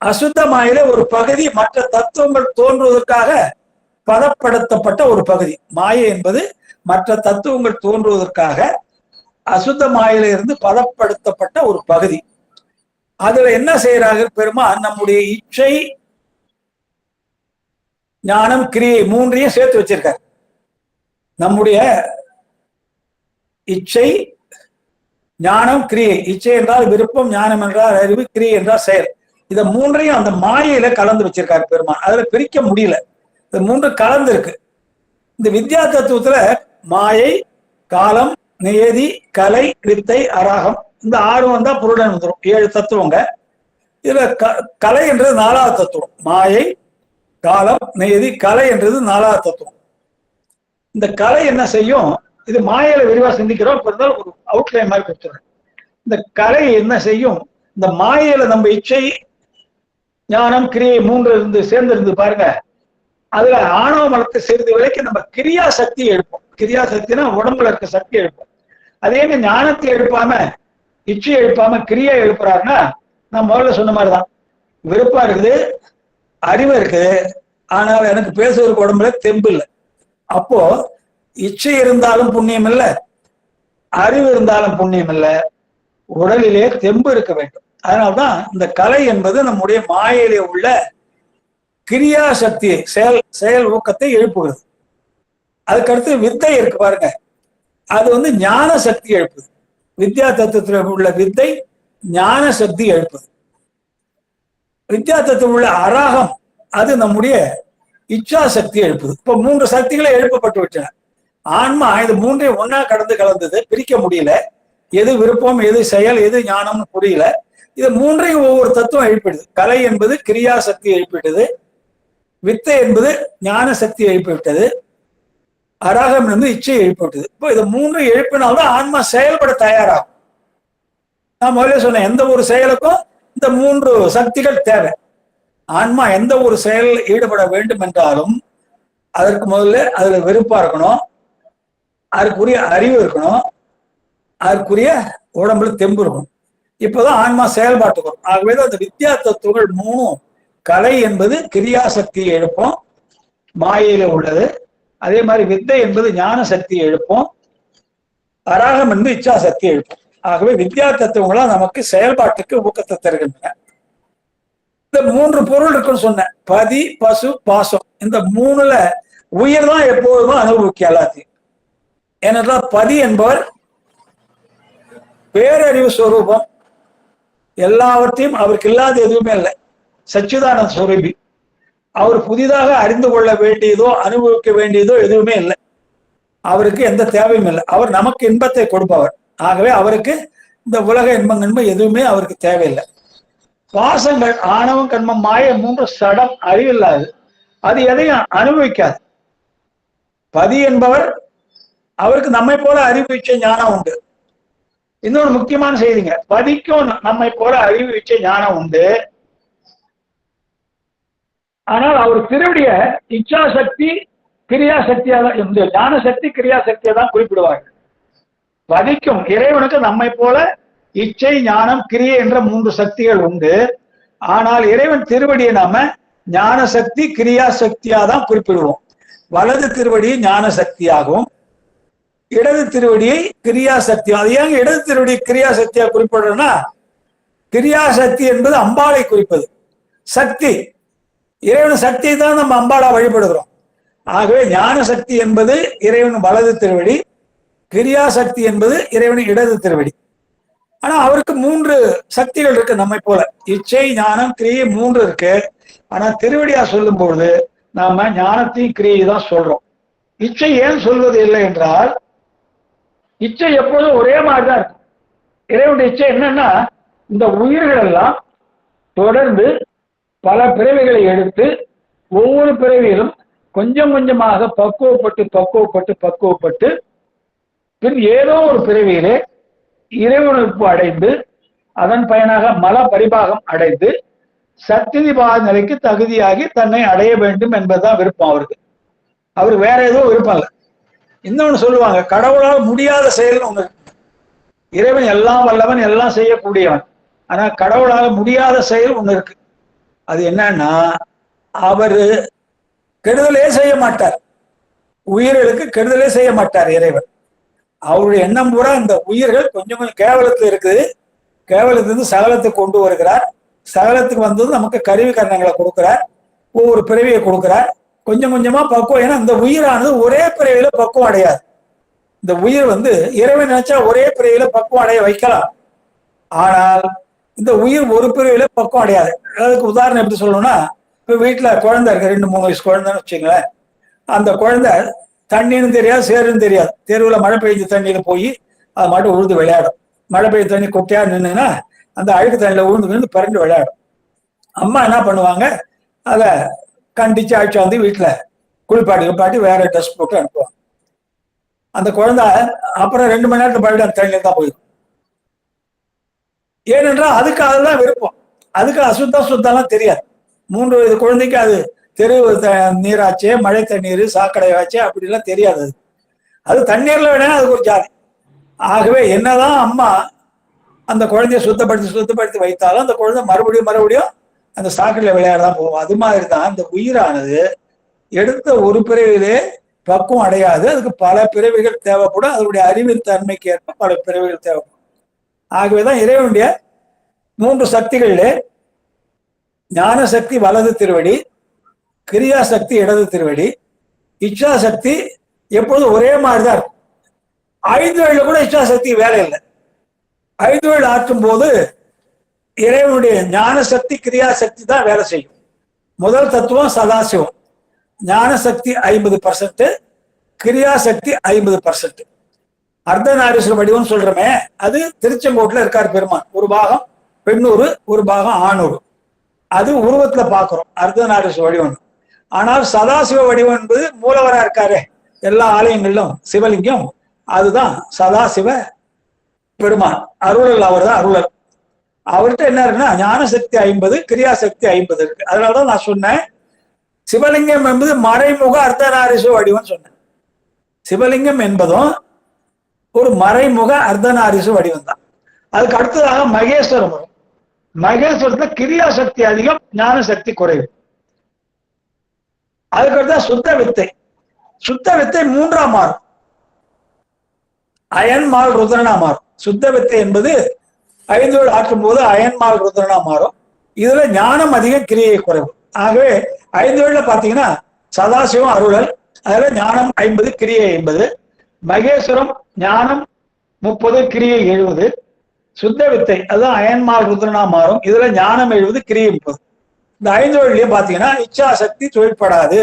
அசுத்த மாயில ஒரு பகுதி மற்ற தத்துவங்கள் தோன்றுவதற்காக பதப்படுத்தப்பட்ட ஒரு பகுதி. மாயை என்பது மற்ற தத்துவங்கள் தோன்றுவதற்காக அசுத்த மாயில இருந்து பதப்படுத்தப்பட்ட ஒரு பகுதி. அதுல என்ன செய்யறாங்க பெருமான்? நம்முடைய இச்சை, ஞானம், கிரியை 3ஐயும் சேர்த்து வச்சிருக்காரு. நம்முடைய இச்சை, ஞானம், கிரியை. இச்சை என்றால் விருப்பம், ஞானம் என்றால் அறிவு, கிரியை என்றால் செயல். இத 3ஐயும் அந்த மாயையில கலந்து வச்சிருக்காரு பெருமான். அதுல பிரிக்க முடியல, இந்த 3 கலந்து இருக்கு. இந்த வித்யா தத்துவத்துல மாயை, காலம், நியதி, கலை, வித்தை, அராகம், இந்த 6 வந்தா பொருளன் வந்துடும். 7 தத்துவங்க. இதுல கலை என்றது 4வது தத்துவம். மாயை, காலம், நியதி, கலை என்றது 4வது தத்துவம். இந்த கலை என்ன செய்யும்? இது மாயையில விரிவா சிந்திக்கிறோம், இருந்தாலும் ஒரு அவுட்லைன் மாதிரி கொடுத்துறேன். இந்த கலை என்ன செய்யும்? இந்த மாயையில நம்ம இச்சை, ஞானம், கிரியை 3 இருந்து சேர்ந்திருந்து பாருங்க, அதுல ஆணவ மலத்தை சேர்ந்து வரைக்கும் நம்ம கிரியா சக்தி எழுப்போம். கிரியா சக்தினா உடம்புல இருக்க சக்தி எழுப்போம். அதே மாதிரி ஞானத்தை எழுப்பாம, இச்சை எழுப்பாம கிரியா எழுப்புறாருன்னா, நான் முதல்ல சொன்ன மாதிரிதான், விருப்பம் இருக்குது, அறிவு இருக்குது, ஆனால் எனக்கு பேசுவதற்கு உடம்புல தெம்பு இல்லை. அப்போ இச்சை இருந்தாலும் புண்ணியம் இல்லை, அறிவு இருந்தாலும் புண்ணியம் இல்லை, உடலிலே தெம்பு இருக்க வேண்டும். அதனால்தான் இந்த கலை என்பது நம்முடைய மாயையிலே உள்ள கிரியா சக்தியை, செயல் ஊக்கத்தை எழுப்புகிறது. அதுக்கடுத்து வித்தை இருக்கு பாருங்க, அது ஞான சக்தி எழுப்புது. வித்யா தத்துவத்தில் உள்ள வித்தை ஞான சக்தி எழுப்புது. வித்யா தத்துவம் உள்ள அராகம் அது நம்முடைய இச்சா சக்தி எழுப்புது. இப்ப 3 சக்திகளை எழுப்பப்பட்டு விட்டன. ஆன்மா இது 3ஐயும் ஒன்னா கலந்தது, பிரிக்க முடியல. எது விருப்பம், எது செயல், எது ஞானம்னு புரியல. இது 3ஐயும் ஒவ்வொரு தத்துவம் எழுப்பிடுது. கலை என்பது கிரியா சக்தி எழுப்பிட்டது, வித்தை என்பது ஞான சக்தி எழுப்பிவிட்டது, அராகம் என்பது இச்சை எழுப்பிவிட்டது. இப்போ இது 3 எழுப்பினால்தான் ஆன்மா செயல்பட தயாராகும். நான் முதல்ல சொன்னேன், எந்த ஒரு செயலுக்கும் இந்த 3 சக்திகள் தேவை. ஆன்மா எந்த ஒரு செயலில் ஈடுபட வேண்டும் என்றாலும் அதற்கு முதல்ல அதுல விருப்பம் இருக்கணும், அதற்குரிய அறிவு இருக்கணும், அதற்குரிய உடம்புல தெம்பு இருக்கணும். இப்போதான் ஆன்மா செயல்பாட்டுக்கு வரும். ஆகவேதான் அந்த வித்யா தத்துவங்கள் 3, கலை என்பது கிரியா சக்தியை எழுப்போம், மாயையில உள்ளது. அதே மாதிரி வித்தை என்பது ஞான சக்தியை எழுப்போம், அராகம் என்பது இச்சா சக்தியை எழுப்போம். ஆகவே வித்யா தத்துவங்களா நமக்கு செயல்பாட்டுக்கு ஊக்கத்தை தருகின்றன. இந்த 3 பொருள் இருக்குன்னு சொன்னேன், பதி, பசு, பாசம். இந்த 3ல உயிர் தான் எப்போதும் அனுபவிக்க எல்லாத்தையும். ஏனென்றால் பதி என்பவர் பேரறிவு ஸ்வரூபம், எல்லாவற்றையும் அவருக்கு இல்லாத எதுவுமே இல்லை, சச்சிதானந்த ஸ்வரூபி. அவர் புதிதாக அறிந்து கொள்ள வேண்டியதோ அனுபவிக்க வேண்டியதோ எதுவுமே இல்லை, அவருக்கு எந்த தேவையும் இல்லை. அவர் நமக்கு இன்பத்தை கொடுப்பவர். ஆகவே அவருக்கு இந்த உலக இன்பம் எதுவுமே அவருக்கு தேவையில்லை. பாசங்கள், ஆணவம், கண்மம், மாய 3 சடம், அறிவில்லாது, அது எதையும் அனுபவிக்காது. பதி என்பவர் அவருக்கு நம்மை போல அறிவு இச்சை ஞானம் உண்டு. இன்னொரு முக்கியமான செய்திங்க, பதிக்கும் நம்மை போல அறிவு இச்சை ஞானம் உண்டு. ஆனால் அவர் திருவிடைய இச்சா சக்தி, கிரியா சக்தியா தான், இந்த ஞான சக்தி கிரியா சக்தியை தான் குறிப்பிடுவார்கள். பதிக்கும் இறைவனுக்கு நம்மை போல இச்சை, ஞானம், கிரியை என்ற 3 சக்திகள் உண்டு. ஆனால் இறைவன் திருவடியை நாம ஞான சக்தி, கிரியா சக்தியா தான் குறிப்பிடுவோம். வலது திருவடியை ஞான சக்தியாகவும், இடது திருவடியை கிரியா சக்தி. அது ஏங்க இடது திருவடியை கிரியா சக்தியா குறிப்பிடுறோம்னா, கிரியாசக்தி என்பது அம்பாளை குறிப்பது. சக்தி, இறைவன் சக்தியை தான் நம்ம அம்பாளா வழிபடுகிறோம். ஆகவே ஞான சக்தி என்பது இறைவன் வலது திருவடி, கிரியாசக்தி என்பது இறைவனின் இடது திருவடி. ஆனா அவருக்கு 3 சக்திகள் இருக்கு நம்மை போல. இச்சை, ஞானம், கிரியை 3 இருக்கு. ஆனா திருவடியா சொல்லும் பொழுது நாம ஞானத்தையும் கிரியை தான் சொல்றோம். இச்சை ஏன் சொல்வது இல்லை என்றால், இச்சை எப்போதும் ஒரே மாதிரிதான் இருக்கும். இறைவனுடைய இச்சை என்னன்னா, இந்த உயிர்கள் எல்லாம் தொடர்ந்து பல பிறவிகளை எடுத்து ஒவ்வொரு பிறவியிலும் கொஞ்சம் கொஞ்சமாக பக்குவப்பட்டு பின் ஏதோ ஒரு பிறவியிலே இறைவனுக்கு அடைந்து அதன் பயனாக மல பரிபாகம் அடைந்து சத்திதிபாத நிலைக்கு தகுதியாகி தன்னை அடைய வேண்டும் என்பதுதான் விருப்பம் அவருக்கு. அவருக்கு வேற எதுவும் விருப்பம் இல்லை. இன்னொன்னு சொல்லுவாங்க, கடவுளால் முடியாத செயல் ஒண்ணு. இறைவன் எல்லாம் வல்லவன், எல்லாம் செய்யக்கூடியவன். ஆனா கடவுளால் முடியாத செயல் ஒண்ணு இருக்கு. அது என்னன்னா, அவரு கெடுதலே செய்ய மாட்டார், உயிர்களுக்கு கெடுதலே செய்ய மாட்டார் இறைவன். அவருடைய எண்ணம் பூரா இந்த உயிர்கள் கொஞ்சம் கொஞ்சம் கேவலத்துல இருக்குது, கேவலத்திலிருந்து சகலத்துக்கு கொண்டு வருகிறார். சகலத்துக்கு வந்தது நமக்கு கருவி கரணங்களை கொடுக்கிறார், ஒவ்வொரு பிறவியை கொடுக்கிறார். கொஞ்சம் கொஞ்சமா பக்குவம். ஏன்னா இந்த உயிரானது ஒரே பிறவியில பக்குவம் அடையாது. இந்த உயிர் இறைவன் நினைச்சா ஒரே பிறவியில பக்குவம் அடைய வைக்கலாம். ஆனால் இந்த உயிர் ஒரு பிறவியில பக்குவம் அடையாது. அதுக்கு உதாரணம் எப்படி சொல்லணும்னா, இப்ப வீட்டுல குழந்தை இருக்கு, 2-3 வயசு குழந்தைன்னு வச்சுங்களேன். அந்த குழந்தை தண்ணின்னு தெரியாது, சேருன்னு தெரியாது. தெருவில் மழை பெய்ஞ்ச தண்ணியில போய் அது மட்டும் உழுது விளையாடும். மழை பெய்ய தண்ணி கொட்டையா நின்றுன்னா அந்த அழுக்கு தண்ணியில விழுந்து பறந்து விளையாடும். அம்மா என்ன பண்ணுவாங்க, அதை கண்டிச்சு அழிச்சு வந்து வீட்டுல குளிப்பாட்டி வேற ட்ரெஸ் போட்டு அனுப்புவாங்க. அந்த குழந்தை அப்புறம் 2 மணி நேரத்துல பழி அந்த தண்ணியில தான் போயிடும். ஏனென்றால் அதுக்கு அதுதான் விருப்பம். அதுக்கு சுத்தம்லாம் தெரியாது. 3 வயது குழந்தைக்கு அது தெரு நீராச்சே, மழை தண்ணீர், சாக்கடை ஆச்சே அப்படிலாம் தெரியாது. அது தண்ணீர்ல வேணா அதுக்கு ஒரு ஜாதி. ஆகவே என்னதான் அம்மா அந்த குழந்தைய சுத்தப்படுத்தி வைத்தாலும் அந்த குழந்தை மறுபடியும் அந்த சாக்கடையில விளையாடதான் போகும். அது மாதிரி தான் இந்த உயிரானது எடுத்த ஒரு பிறவிலே பக்குவம் அடையாது. அதுக்கு பல பிறவிகள் தேவைப்படும். அதனுடைய அறிவின் தன்மைக்கு ஏற்ப பல பிறவிகள் தேவைப்படும். ஆகவேதான் இறைவனுடைய 3 சக்திகளிலே ஞான சக்தி வலது திருவடி, கிரியா சக்தி இடது திருவடி, இச்சா சக்தி எப்பொழுதும் ஒரே மாதிரிதான் இருக்கும். 5 வயதுல கூட இச்சா சக்தி வேலை இல்லை. 5 வயது ஆற்றும் போது இறைவனுடைய ஞான சக்தி கிரியா சக்தி தான் வேலை செய்யும். முதல் தத்துவம் சதாசிவம். ஞான சக்தி 50%, கிரியா சக்தி 50%. அர்த்தநாரீஸ்வர வடிவம் சொல்றமே, அது திருச்செங்கோட்டுல இருக்கார் பெருமான். ஒரு பாகம் பெண்ணூறு, ஒரு பாகம் ஆணூறு. அது உருவத்துல பாக்குறோம் அர்த்தநாரீஸ்வர வடிவம். ஆனால் சதாசிவ வடிவம் என்பது மூலவரா இருக்காரு எல்லா ஆலயங்களிலும் சிவலிங்கம், அதுதான் சதாசிவ பெருமான். அருளல் அவர் தான் அருளல். அவர்கிட்ட என்ன இருக்குன்னா ஞான சக்தி 50, கிரியா சக்தி 50 இருக்கு. அதனாலதான் நான் சொன்னேன் சிவலிங்கம் என்பது மறைமுக அர்த்தநாரீஸ்வர வடிவம் சொன்னேன். சிவலிங்கம் என்பதும் ஒரு மறைமுக அர்த்தநாரீஸ்வர வடிவம் தான். அதுக்கு அடுத்ததாக மகேஸ்வரம் வரும். மகேஸ்வரத்துல கிரியா சக்தி அதிகம், ஞான சக்தி குறைவு. அதுக்கடுத்த சுத்த வித்தை. சுத்த வித்தை 3ஆம் மாறும், அயன்மால் ருத்ரனா மாறும். சுத்த வித்தை என்பது 5 வயது ஆற்றும் போது அயன்மால் ருத்ரனா மாறும். இதுல ஞானம் அதிகம், கிரியை குறைவு. ஆகவே 5 வயதுல பாத்தீங்கன்னா சதாசிவம் அருளல், அதுல ஞானம் 50, கிரியை 50. மகேஸ்வரம் ஞானம் 30, கிரியை 70. சுத்த வித்தை அதுதான் அயன்மால் ருத்ரனா மாறும். இதுல ஞானம் 70, கிரியை 30. இந்த 5 வயதுலயும் பாத்தீங்கன்னா இச்சா சக்தி தொழிற்படாது.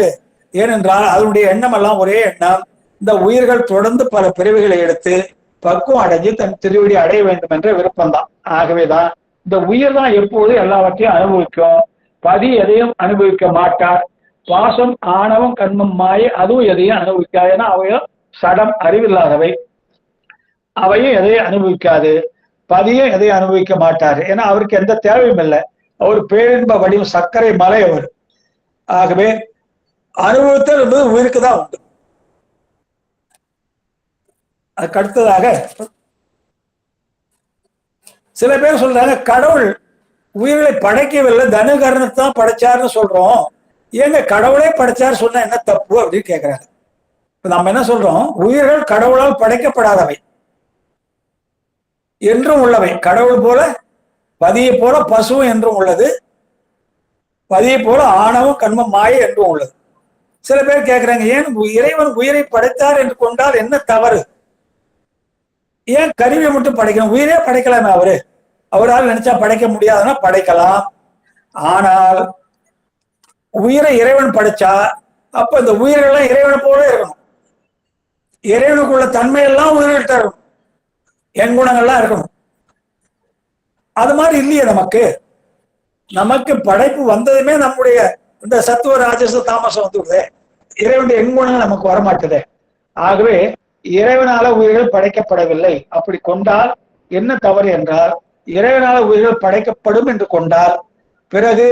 ஏனென்றால் அதனுடைய எண்ணம் எல்லாம் ஒரே எண்ணம். இந்த உயிர்கள் தொடர்ந்து பல பிறவிகளை எடுத்து பக்குவம் அடைஞ்சு தன் திருவடி அடைய வேண்டும் என்ற விருப்பம்தான். ஆகவேதான் இந்த உயிர் தான் எப்போது எல்லாவற்றையும் அனுபவிக்கும். பதி எதையும் அனுபவிக்க மாட்டார். பாசம், ஆணவம், கண்மம், மாயை அதுவும் எதையும் அனுபவிக்காது. ஏன்னா அவையும் சடம், அறிவில்லாதவை. அவையும் எதையும் அனுபவிக்காது. பதியும் எதையும் அனுபவிக்க மாட்டார். ஏன்னா அவருக்கு எந்த தேவையும் இல்லை. அவர் பேரின்ப வடிவம், சர்க்கரை மலை அவர். ஆகவே அனுபவித்தல் என்பது உயிருக்கு தான் உண்டு. அதுக்கு அடுத்ததாக சில பேர் சொல்றாங்க கடவுள் உயிர்களை படைக்கவில்லை, தனுகரணத்தான் படைச்சாருன்னு சொல்றோம். ஏங்க கடவுளே படைச்சாரு சொன்னா என்ன தப்பு அப்படின்னு கேட்கிறாங்க. இப்ப நம்ம என்ன சொல்றோம், உயிர்கள் கடவுளால் படைக்கப்படாதவை, என்றும் உள்ளவை. கடவுள் போல பதியை போல பசு என்றும் உள்ளது, பதியை போல ஆணவம் கண்மம் மாயை என்றும் உள்ளது. சில பேர் கேட்கிறாங்க, ஏன் இறைவன் உயிரை படைத்தார் என்று கொண்டால் என்ன தவறு? ஏன் கருவியை மட்டும் படைக்கணும்? உயிரே படைக்கலாமே அவரால் நினைச்சா படைக்க முடியாதுன்னா படைக்கலாம். ஆனால் உயிரை இறைவன் படைச்சா அப்ப இந்த உயிரெல்லாம் இறைவனை போல இருக்கணும். இறைவனுக்குள்ள தன்மையெல்லாம் உயிரிட்ட இருக்கணும், என் குணங்கள்லாம் இருக்கணும். அது மாதிரி இல்லையே நமக்கு படைப்பு வந்ததுமே நம்முடைய இந்த சத்துவ ராஜச தாமசம் வந்து இறைவனுடைய எண்குணங்கள் நமக்கு வரமாட்டுதே. ஆகவே இறைவனால உயிர்கள் படைக்கப்படவில்லை. அப்படி கொண்டால் என்ன தவறு என்றால், இறைவனால உயிர்கள் படைக்கப்படும் என்று கொண்டால் பிறகு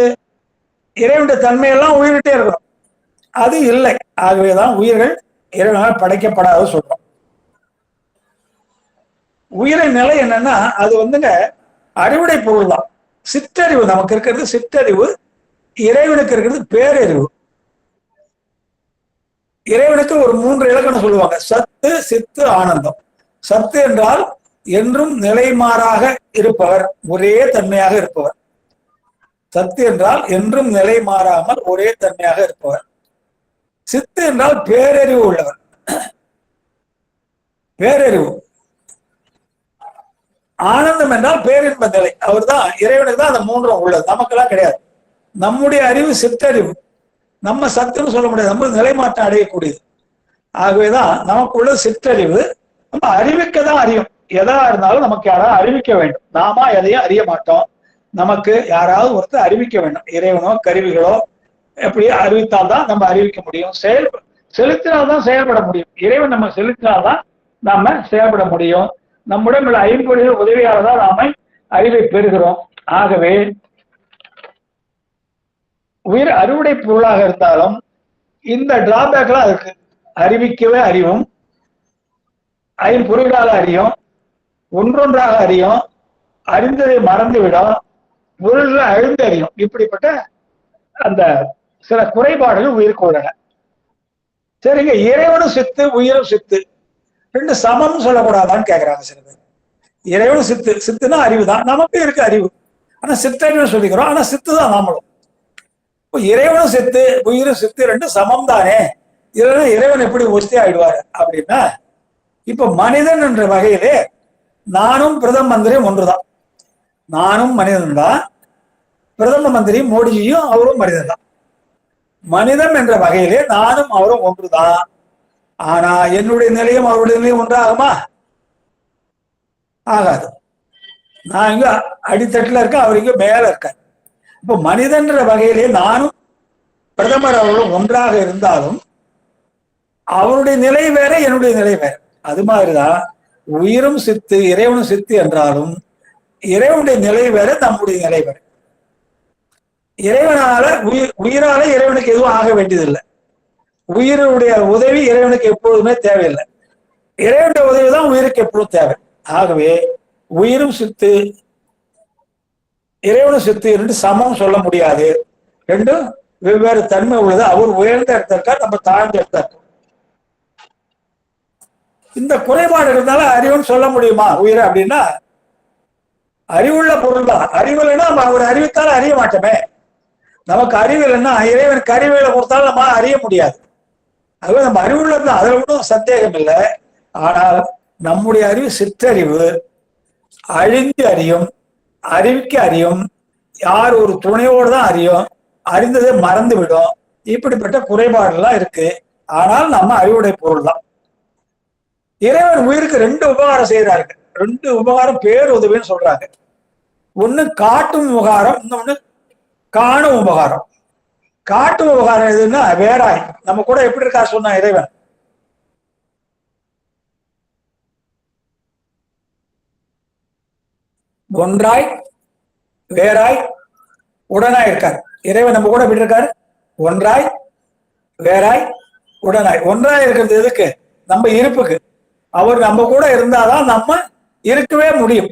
இறைவனுடைய தன்மையெல்லாம் உயிரிட்டே இருக்கணும். அது இல்லை. ஆகவேதான் உயிர்கள் இறைவனால் படைக்கப்படாத சொல்றோம். உயிரின் நிலை என்னன்னா, அது வந்துங்க அறிவுடை பொருள் தான். சிற்றறிவு நமக்கு இருக்கிறது சிற்றறிவு, இறைவனுக்கு இருக்கிறது பேரறிவு. இறைவனுக்கு ஒரு 3 இலக்கணம் சொல்லுவாங்க: சத்து, சித்து, ஆனந்தம். சத்து என்றால் என்றும் நிலைமாறாக இருப்பவர், ஒரே தன்மையாக இருப்பவர். சத்து என்றால் என்றும் நிலை மாறாமல் ஒரே தன்மையாக இருப்பவர். சித்து என்றால் பேரறிவு உள்ளவர், பேரறிவு. ஆனந்தம் என்றால் பேரின்ப நிலை. அவர் தான், இறைவனுக்கு தான் அந்த 3 உள்ளது, நமக்கெல்லாம் கிடையாது. நம்முடைய அறிவு சிற்றறிவு, நம்ம சத்துன்னு சொல்ல முடியாது, நம்ம நிலைமாற்றம் அடையக்கூடியது. ஆகவேதான் நமக்குள்ள சிற்றறிவு. நம்ம அறிவிக்க தான் அறியும். எதா இருந்தாலும் நமக்கு யாராவது அறிவிக்க வேண்டும். நாம எதையும் அறிய மாட்டோம், நமக்கு யாராவது ஒருத்தர் அறிவிக்க வேண்டும். இறைவனோ கருவிகளோ எப்படியோ அறிவித்தால்தான் நம்ம அறிவிக்க முடியும். செலுத்தினால்தான் செயல்பட முடியும். இறைவன் நம்ம செலுத்தினால்தான் நாம செயல்பட முடியும். நம்முடன் உள்ள ஐம்பொறிகள் உதவியால் தான் நாம அறிவை பெறுகிறோம். ஆகவே உயிர் அறுவடை பொருளாக இருந்தாலும் இந்த டிராபேக்லாம் இருக்கு. அறிவிக்கவே அறிவும், ஐம்பொறிகளால் அறியும், ஒன்றொன்றாக அறியும், அறிந்ததை மறந்துவிடும், பொருள்களை அழிந்து அறியும். இப்படிப்பட்ட அந்த சில குறைபாடுகள் உயிருக்கு உள்ளன. சரிங்க, இறைவனும் சித்து உயிரும் சித்து ரெண்டு சமம் சொல்லக்கூடாதான்னு கேட்கிறாங்க சில பேர். இறைவனும் சித்து, சித்துனா அறிவு தான், நமக்கு இருக்கு அறிவு, ஆனா சித்தறிவு சொல்லிக்கிறோம், ஆனா சித்து தான் நாமளும். இப்போ இறைவனும் சித்து உயிரும் சித்து ரெண்டு சமம் தானே, இதுல இறைவன் எப்படி ஒஸ்தி ஆயிடுவாரு அப்படின்னா, இப்ப மனிதன் என்ற வகையிலே நானும் பிரதம மந்திரியும் ஒன்றுதான். நானும் மனிதன் தான், பிரதம மந்திரி மோடிஜியும் அவரும் மனிதன் தான். மனிதன் என்ற வகையிலே நானும் அவரும் ஒன்றுதான். ஆனா என்னுடைய நிலையும் அவருடைய நிலையும் ஒன்றாகுமா? ஆகாது. நான் இங்க அடித்தட்டுல இருக்கேன், அவர் இங்க மேல இருக்கார். இப்ப மனிதன்ற வகையிலே நானும் பிரதமர் அவர்களும் ஒன்றாக இருந்தாலும் அவருடைய நிலை வேற, என்னுடைய நிலை வேற. அது மாதிரிதான் உயிரும் சித்து இறைவனும் சித்து என்றாலும் இறைவனுடைய நிலை வேற, நம்முடைய நிலை வேற. இறைவனால உயிரால இறைவனுக்கு எதுவும் ஆக வேண்டியதில்லை. உயிருடைய உதவி இறைவனுக்கு எப்பொழுதுமே தேவையில்லை. இறைவனுடைய உதவி தான் உயிருக்கு எப்பொழுதும் தேவை. ஆகவே உயிரும் சித்து இறைவனும் சித்து ரெண்டு சமம் சொல்ல முடியாது. ரெண்டும் வெவ்வேறு தன்மை உள்ளது. அவர் உயர்ந்த இடத்துல இருக்கார், நம்ம தாழ்ந்த இடத்துல இருக்கோம். இந்த குறைபாடு இருந்தாலும் அறிவுன்னு சொல்ல முடியுமா உயிரை அப்படின்னா? அறிவுள்ள பொருள் தான். அறிவு இல்லைன்னா நம்ம அவர் அறிவித்தாலும் அறிய மாட்டோமே. நமக்கு அறிவு இல்லைன்னா இறைவனுக்கு அறிவியலை கொடுத்தாலும் நம்ம அறிய முடியாது. அதுவே நம்ம அறிவுள்ளதுதான், அதில் ஒன்றும் சந்தேகம் இல்லை. ஆனால் நம்முடைய அறிவு சிற்றறிவு, அழிந்து அறியும், அறிவிக்க அறியும், யார் ஒரு துணையோடு தான் அறியும், அறிந்ததை மறந்து விடும். இப்படிப்பட்ட குறைபாடுலாம் இருக்கு. ஆனால் நம்ம அறிவுடைய பொருள் தான். இறைவன் உயிருக்கு 2 உபகாரம் செய்யறாரு. 2 உபகாரம் பேருதவின்னு சொல்றாங்க. ஒண்ணு காட்டும் உபகாரம், இன்னொன்னு காணும் உபகாரம். காட்டும் உபகாரம் எதுன்னா வேறாய். நம்ம கூட எப்படி இருக்கா சொன்னா இறைவன், ஒன்றாய் வேறாய் உடனாய் இருக்கார். இறைவன் நம்ம கூட எப்படி இருக்காரு? ஒன்றாய் வேறாய் உடனாய். ஒன்றாய் இருக்கிறது எதுக்கு? நம்ம இருப்புக்கு. அவர் நம்ம கூட இருந்தாதான் நம்ம இருக்கவே முடியும்.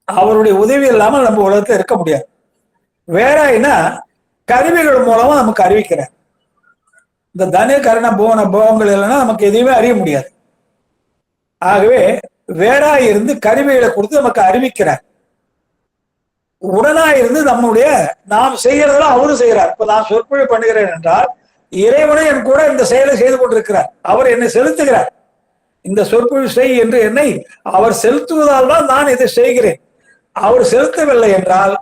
அவருடைய உதவி இல்லாமல் நம்ம உலகத்துல இருக்க முடியாது. வேறாய்னா கருவிகள் மூலமா நமக்கு அறிவிக்கிறார். இந்த தனு கரண போன போகங்கள் இல்லைன்னா நமக்கு எதையுமே அறிய முடியாது. ஆகவே வேறாய் இருந்து கருவிகளை கொடுத்து நமக்கு அறிவிக்கிறார். உடனா இருந்து நம்முடைய நாம் செய்யறதெல்லாம் அவரும் செய்யறார். இப்ப நான் சொற்பொழி பண்ணுகிறேன் என்றால் இறைவனை என் கூட இந்த செயலை செய்து கொண்டிருக்கிறார். அவர் என்னை செலுத்துகிறார். இந்த சொற்பொழி செய் என்று என்னை அவர் செலுத்துவதால் தான் நான் இதை செய்கிறேன். அவர் செலுத்தவில்லை என்றால்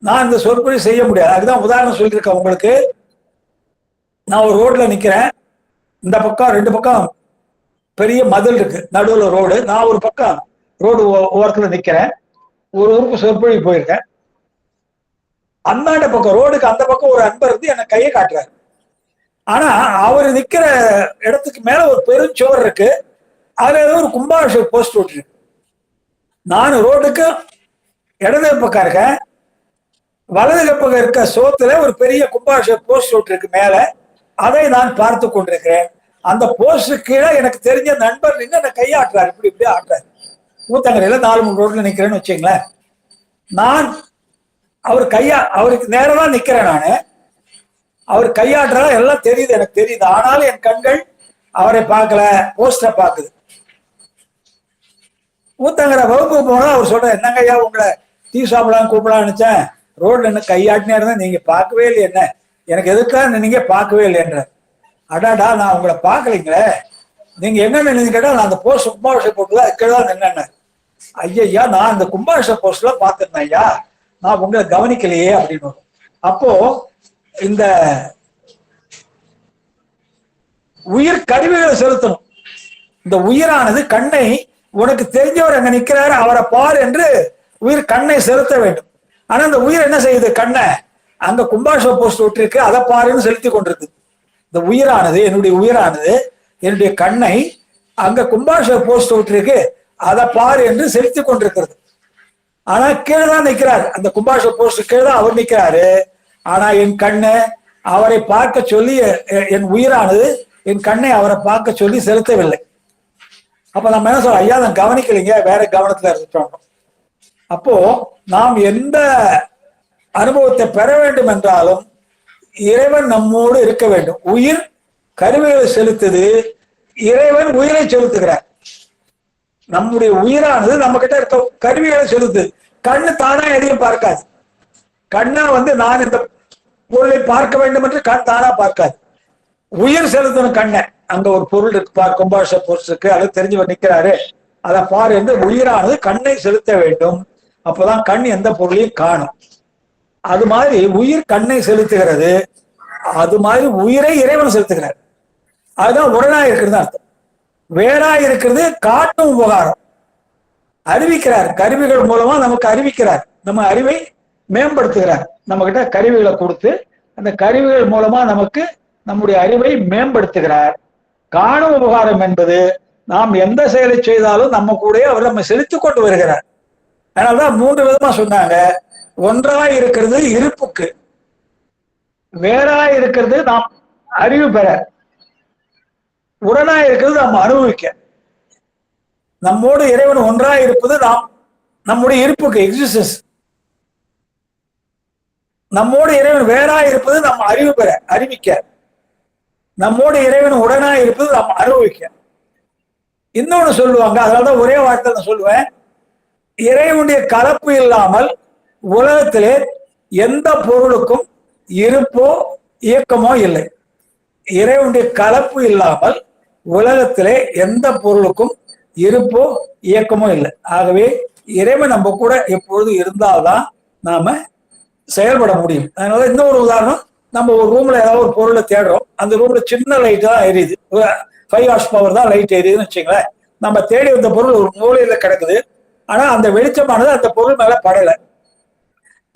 நான் இந்த சொற்பொழி செய்ய முடியாது. அதுதான் உதாரணம் சொல்லியிருக்கேன் உங்களுக்கு. நான் ஒரு ரோட்ல நிக்கிறேன். இந்த பக்கம் 2 பக்கம் பெரிய மதில் இருக்கு, நடுவில் ரோடு. நான் ஒரு பக்கம் ரோடு ஓரத்துல நிக்கிறேன். ஒரு ஊருக்கு சொற்பொழி போயிருக்கேன். அந்தாண்ட பக்கம் ரோடுக்கு அந்த பக்கம் ஒரு அன்பர் இருந்து எனக்கு கையை காட்டுறாரு. ஆனா அவர் நிக்கிற இடத்துக்கு மேல ஒரு பெருஞ்சுவர் இருக்கு. அதுல ஏதோ ஒரு கும்பாபிஷேக போஸ்ட் விட்டுருக்கு. நான் ரோடுக்கு இடது பக்கம் இருக்கேன். வலது பக்கம் இருக்க சோத்துல ஒரு பெரிய கும்பாபிஷேக போஸ்ட் விட்டுருக்கு மேல. அதை நான் பார்த்து கொண்டிருக்கிறேன். அந்த போஸ்ட் கீழே எனக்கு தெரிஞ்ச நண்பர் நின்று என்ன கையாட்டுறாரு. இப்படி இப்படி ஆட்டுறாரு. ஊத்தங்கரையில 4-3 ரோட்ல நிக்கிறேன்னு வச்சுங்களேன். நான் அவருக்கு நேரமா நிக்கிறேன். நானு அவர் கையாட்டுறதா எல்லாம் தெரியுது, எனக்கு தெரியுது. ஆனாலும் என் கண்கள் அவரை பார்க்கல, போஸ்டரை பார்க்குது. ஊத்தங்கரை வகுப்பு போனா அவர் சொல்ற, என்னங்க ஐயா உங்களை டீ சாப்பிடலாம் கூப்பிடலாம் நினைச்சேன், ரோட்ல என்ன கையாட்டினே இருந்தா நீங்க பார்க்கவே இல்லை, என்ன எனக்கு எதுக்காக நீங்க பார்க்கவே இல்லைன்ற. அடாடா நான் உங்களை பார்க்கலைங்களே, நீங்க என்ன நினைச்சு கேட்டா நான் அந்த போஸ்ட் கும்பாபிஷேக போட்டுல அதுக்கேதான் நின்னேன்னு. ஐயா நான் அந்த கும்பாபிஷேக போஸ்ட்ல பார்த்திருந்தேன் ஐயா, நான் உங்களை கவனிக்கலையே அப்படின்னு. அப்போ இந்த உயிர் கருவிகளை செலுத்தணும். இந்த உயிரானது கண்ணை, உனக்கு தெரிஞ்சவர் அங்க நிக்கிறாரு அவரை பார் என்று உயிர் கண்ணை செலுத்த வேண்டும். ஆனா இந்த உயிர் என்ன செய்யுது? கண்ணை அங்க கும்பாபிஷேக போஸ்ட் விட்டுருக்கு, அதை பாருன்னு செலுத்தி கொண்டிருக்கு. இந்த உயிரானது, என்னுடைய உயிரானது என்னுடைய கண்ணை அங்க கும்பாபிஷேக போஸ்ட் விட்டுருக்கு, அதை பாரு என்று செலுத்தி கொண்டிருக்கிறது. ஆனா கீழே தான் நிற்கிறார், அந்த கும்பாபிஷேக போஸ்ட் கீழே தான் அவர் நிற்கிறாரு. ஆனா என் கண்ணை அவரை பார்க்க சொல்லி, என் உயிரானது என் கண்ணை அவரை பார்க்க சொல்லி செலுத்தவில்லை. அப்ப நம்ம என்ன சொல்றோம்? ஐயா நான் கவனிக்கலைங்க, வேற கவனத்துல இருந்துட்டோம். அப்போ நாம் எந்த அனுபவத்தை பெற வேண்டும் என்றாலும் இறைவன் நம்மோடு இருக்க வேண்டும். உயிர் கருவிகளை செலுத்துது, இறைவன் உயிரை செலுத்துகிறார். நம்முடைய உயிரானது நம்ம கிட்ட இருக்க கருவிகளை செலுத்து. கண்ணு தானா எதையும் பார்க்காது. கண்ணா நான் இந்த பொருளை பார்க்க வேண்டும் என்று கண் தானா பார்க்காது. உயிர் செலுத்தணும் கண்ணை. அங்க ஒரு பொருள் இருக்கு பார், கும்பாபிஷேக போஸ்ட் இருக்கு, அது தெரிஞ்சவர் நிக்கிறாரு, அதை பார் என்று உயிரானது கண்ணை செலுத்த வேண்டும். அப்பதான் கண் எந்த பொருளையும் காணும். அது மாதிரி உயிர் கண்ணை செலுத்துகிறது, அது மாதிரி உயிரை இறைவன் செலுத்துகிறார். அதுதான் உடனா இருக்கிறது அர்த்தம். வேறா இருக்கிறது காட்டும் உபகாரம். அறிவிக்கிறார், கருவிகள் மூலமா நமக்கு அறிவிக்கிறார், நம்ம அறிவை மேம்படுத்துகிறார். நம்ம கிட்ட கருவிகளை கொடுத்து அந்த கருவிகள் மூலமா நமக்கு நம்முடைய அறிவை மேம்படுத்துகிறார். காணும் உபகாரம் என்பது நாம் எந்த செயலை செய்தாலும் நம்ம கூட அவர் நம்ம செலுத்திக் கொண்டு வருகிறார். அதனாலதான் 3 விதமா சொன்னாங்க. ஒன்றாய் இருக்கிறது இருப்புக்கு, வேறாய் இருக்கிறது நாம் அறிவு பெற, உடனாய் இருக்கிறது நாம் அனுபவிக்க. நம்மோடு இறைவன் ஒன்றாய் இருப்பது நாம் நம்முடைய இருப்புக்கு, எக்ஸிஸ்டன்ஸ். நம்மோடு இறைவன் வேறாய் இருப்பது நாம் அறிவு பெற, அறிவிக்க. நம்மோடு இறைவன் உடனாய் இருப்பது நாம் அனுபவிக்க. இன்னொன்னு சொல்லுவாங்க, அதனாலதான் ஒரே வார்த்தை நான் சொல்லுவேன், இறைவனுடைய கலப்பு இல்லாமல் உலகத்திலே எந்த பொருளுக்கும் இருப்போ இயக்கமோ இல்லை. இறைவனுடைய கலப்பு இல்லாமல் உலகத்திலே எந்த பொருளுக்கும் இருப்போ இயக்கமோ இல்லை. ஆகவே இறைவன் நம்ம கூட எப்பொழுது இருந்தால்தான் நாம செயல்பட முடியும். அதனால இன்னொரு உதாரணம், நம்ம ஒரு ரூம்ல ஏதாவது ஒரு பொருளை தேடுறோம், அந்த ரூம்ல சின்ன லைட் தான் எரியுது, 5 horsepower தான் லைட் எரியுதுன்னு வச்சுங்களேன். நம்ம தேடி வந்த பொருள் ஒரு மூலையில கிடக்குது, ஆனா அந்த வெளிச்சமானது அந்த பொருள் மேல படலை.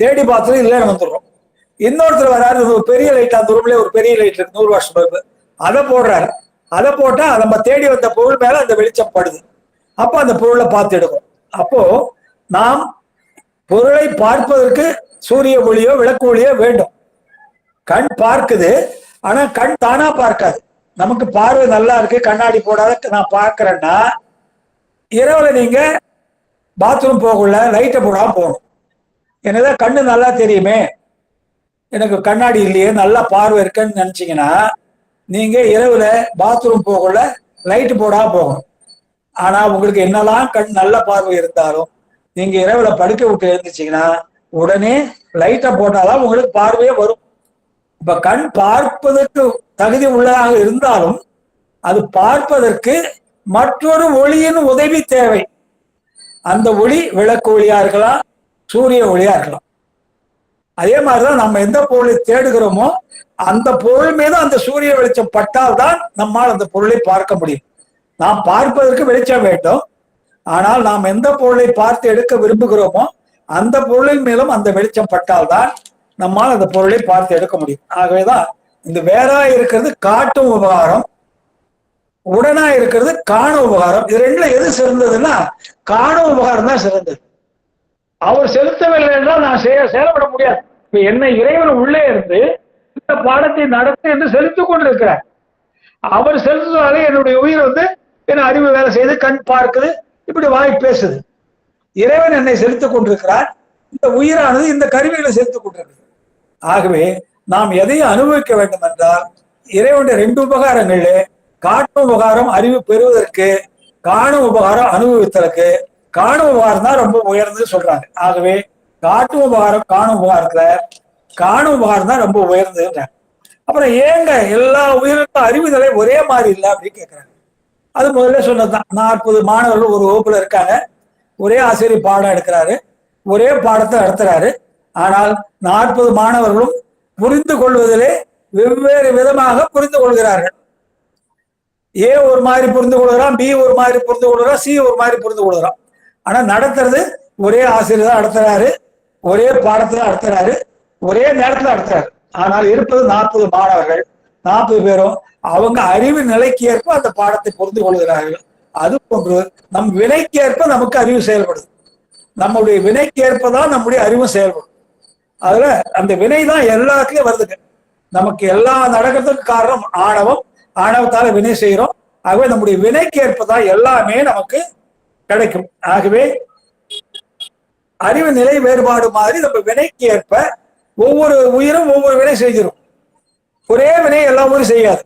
தேடி பார்த்துட்டு இல்லைன்னு வந்துடுறோம். இன்னொருத்தர் வராரு, ஒரு பெரிய லைட், அந்த ரூம்ல ஒரு பெரிய லைட் இருக்கு, 100 வாட்ஸ் பல்பு, அதை போடுறாரு. அதை போட்டா நம்ம தேடி வந்த பொருள் மேல அந்த வெளிச்சம் படுது. அப்போ அந்த பொருளை பார்த்து எடுக்கும். அப்போ நாம் பொருளை பார்ப்பதற்கு சூரிய ஒளியோ விளக்கு ஒளியோ வேண்டும். கண் பார்க்குது, ஆனா கண் தானா பார்க்காது. நமக்கு பார்வை நல்லா இருக்கு, கண்ணாடி போடாத நான் பார்க்கிறேன்னா, இரவுல நீங்க பாத்ரூம் போகல, லைட்டை போடாம போகணும். என்னதான் கண்ணு நல்லா தெரியுமே, எனக்கு கண்ணாடி இல்லையே, நல்லா பார்வை இருக்குன்னு நினைச்சீங்கன்னா நீங்க இரவுல பாத்ரூம் போகல, லைட்டு போடாம போகணும். ஆனா உங்களுக்கு என்னெல்லாம் கண் நல்ல பார்வை இருந்தாலும் நீங்க இரவுல படுக்க விட்டு எழுந்துச்சீங்கன்னா உடனே லைட்டை போட்டாதான் உங்களுக்கு பார்வையே வரும். இப்ப கண் பார்ப்பதற்கு தகுதி உள்ளதாக இருந்தாலும் அது பார்ப்பதற்கு மற்றொரு ஒளியின் உதவி தேவை. அந்த ஒளி விளக்கு ஒளியா இருக்கலாம், சூரிய ஒளியா இருக்கலாம். அதே மாதிரிதான் நம்ம எந்த பொருளை தேடுகிறோமோ அந்த பொருள் மீது அந்த சூரிய வெளிச்சம் பட்டால்தான் நம்மால் அந்த பொருளை பார்க்க முடியும். நாம் பார்ப்பதற்கு வெளிச்சம் வேண்டும். ஆனால் நாம் எந்த பொருளை பார்த்து எடுக்க விரும்புகிறோமோ அந்த பொருளின் மேலும் அந்த வெளிச்சம் பட்டால்தான் நம்மால் அந்த பொருளை பார்த்து எடுக்க முடியும். ஆகவேதான் இந்த வேறா இருக்கிறது காட்டும் உபகாரம், உடனா இருக்கிறது காணும் உபகாரம். இது ரெண்டுல எது சிறந்ததுன்னா காணும் உபகாரம் தான் சிறந்தது. அவர் செலுத்தவில்லை என்றால் நான் செயல்பட முடியாது. இப்ப என்ன இறைவன் உள்ளே இருந்து இந்த பாடத்தை நடத்து என்று செலுத்திக் கொண்டிருக்கிறார். அவர் செலுத்துவதாக என்னுடைய உயிர் என் அறிவு வேலை செய்து கண் பார்க்குது, இப்படி வாய் பேசுது. இறைவன் என்னை செலுத்திக் கொண்டிருக்கிறார். இந்த உயிரானது இந்த கருவிகளை செலுத்திக் கொண்டிருக்கிறது. ஆகவே நாம் எதையும் அனுபவிக்க வேண்டும் என்றால் இறைவனுடைய 2 உபகாரங்கள்ல காட்டும் உபகாரம் அறிவு பெறுவதற்கு, காணும் உபகாரம் அனுபவித்தலுக்கு. காணும் உபகாரம் தான் ரொம்ப உயர்ந்து சொல்றாங்க. ஆகவே காட்டும் உபகாரம் காணும் உபகாரத்துல காணும் உபகாரம் தான் ரொம்ப உயர்ந்துன்றாங்க. அப்புறம் ஏங்க எல்லா உயிருக்கும் அறிவு நிலை ஒரே மாதிரி இல்லை அப்படின்னு கேட்கிறாங்க. அது முதல்ல சொன்னதுதான். 40 மாணவர்கள் ஒரு வகுப்புல இருக்காங்க. ஒரே ஆசிரியர் பாடம் எடுக்கிறாரு, ஒரே பாடத்தை நடத்துறாரு. ஆனால் 40 மாணவர்களும் புரிந்து கொள்வதிலே வெவ்வேறு விதமாக புரிந்து கொள்கிறார்கள். ஏ ஒரு மாதிரி புரிந்து கொள்கிறான், பி ஒரு மாதிரி புரிந்து கொள்கிறான், சி ஒரு மாதிரி புரிந்து கொள்கிறான். ஆனா நடத்துறது ஒரே ஆசிரியர் தான் நடத்துறாரு, ஒரே பாடத்துல நடத்துறாரு, ஒரே நேரத்துல நடத்துறாரு. ஆனால் இருப்பது 40 மாணவர்கள். 40 பேரும் அவங்க அறிவு நிலைக்கு ஏற்ப அந்த பாடத்தை புரிந்து கொள்கிறார்கள். அது போன்று நம் வினைக்கு ஏற்ப நமக்கு அறிவு செயல்படுது. நம்முடைய வினைக்கு ஏற்பதான் நம்முடைய அறிவு செயல்படும். அதுல அந்த வினை தான் எல்லாத்துலயும் வருதுங்க. நமக்கு எல்லா நடக்கிறதுக்கு காரணம் ஆணவம். ஆணவத்தால வினை செய்யறோம். ஆகவே நம்முடைய வினைக்கு ஏற்பதான் எல்லாமே நமக்கு கிடைக்கும். ஆகவே அறிவு நிலை வேறுபாடு மாதிரி நம்ம வினைக்கு ஏற்ப ஒவ்வொரு உயிரும் ஒவ்வொரு வினை செய்கிறோம். ஒரே வினை எல்லா உயிரும் செய்யாது.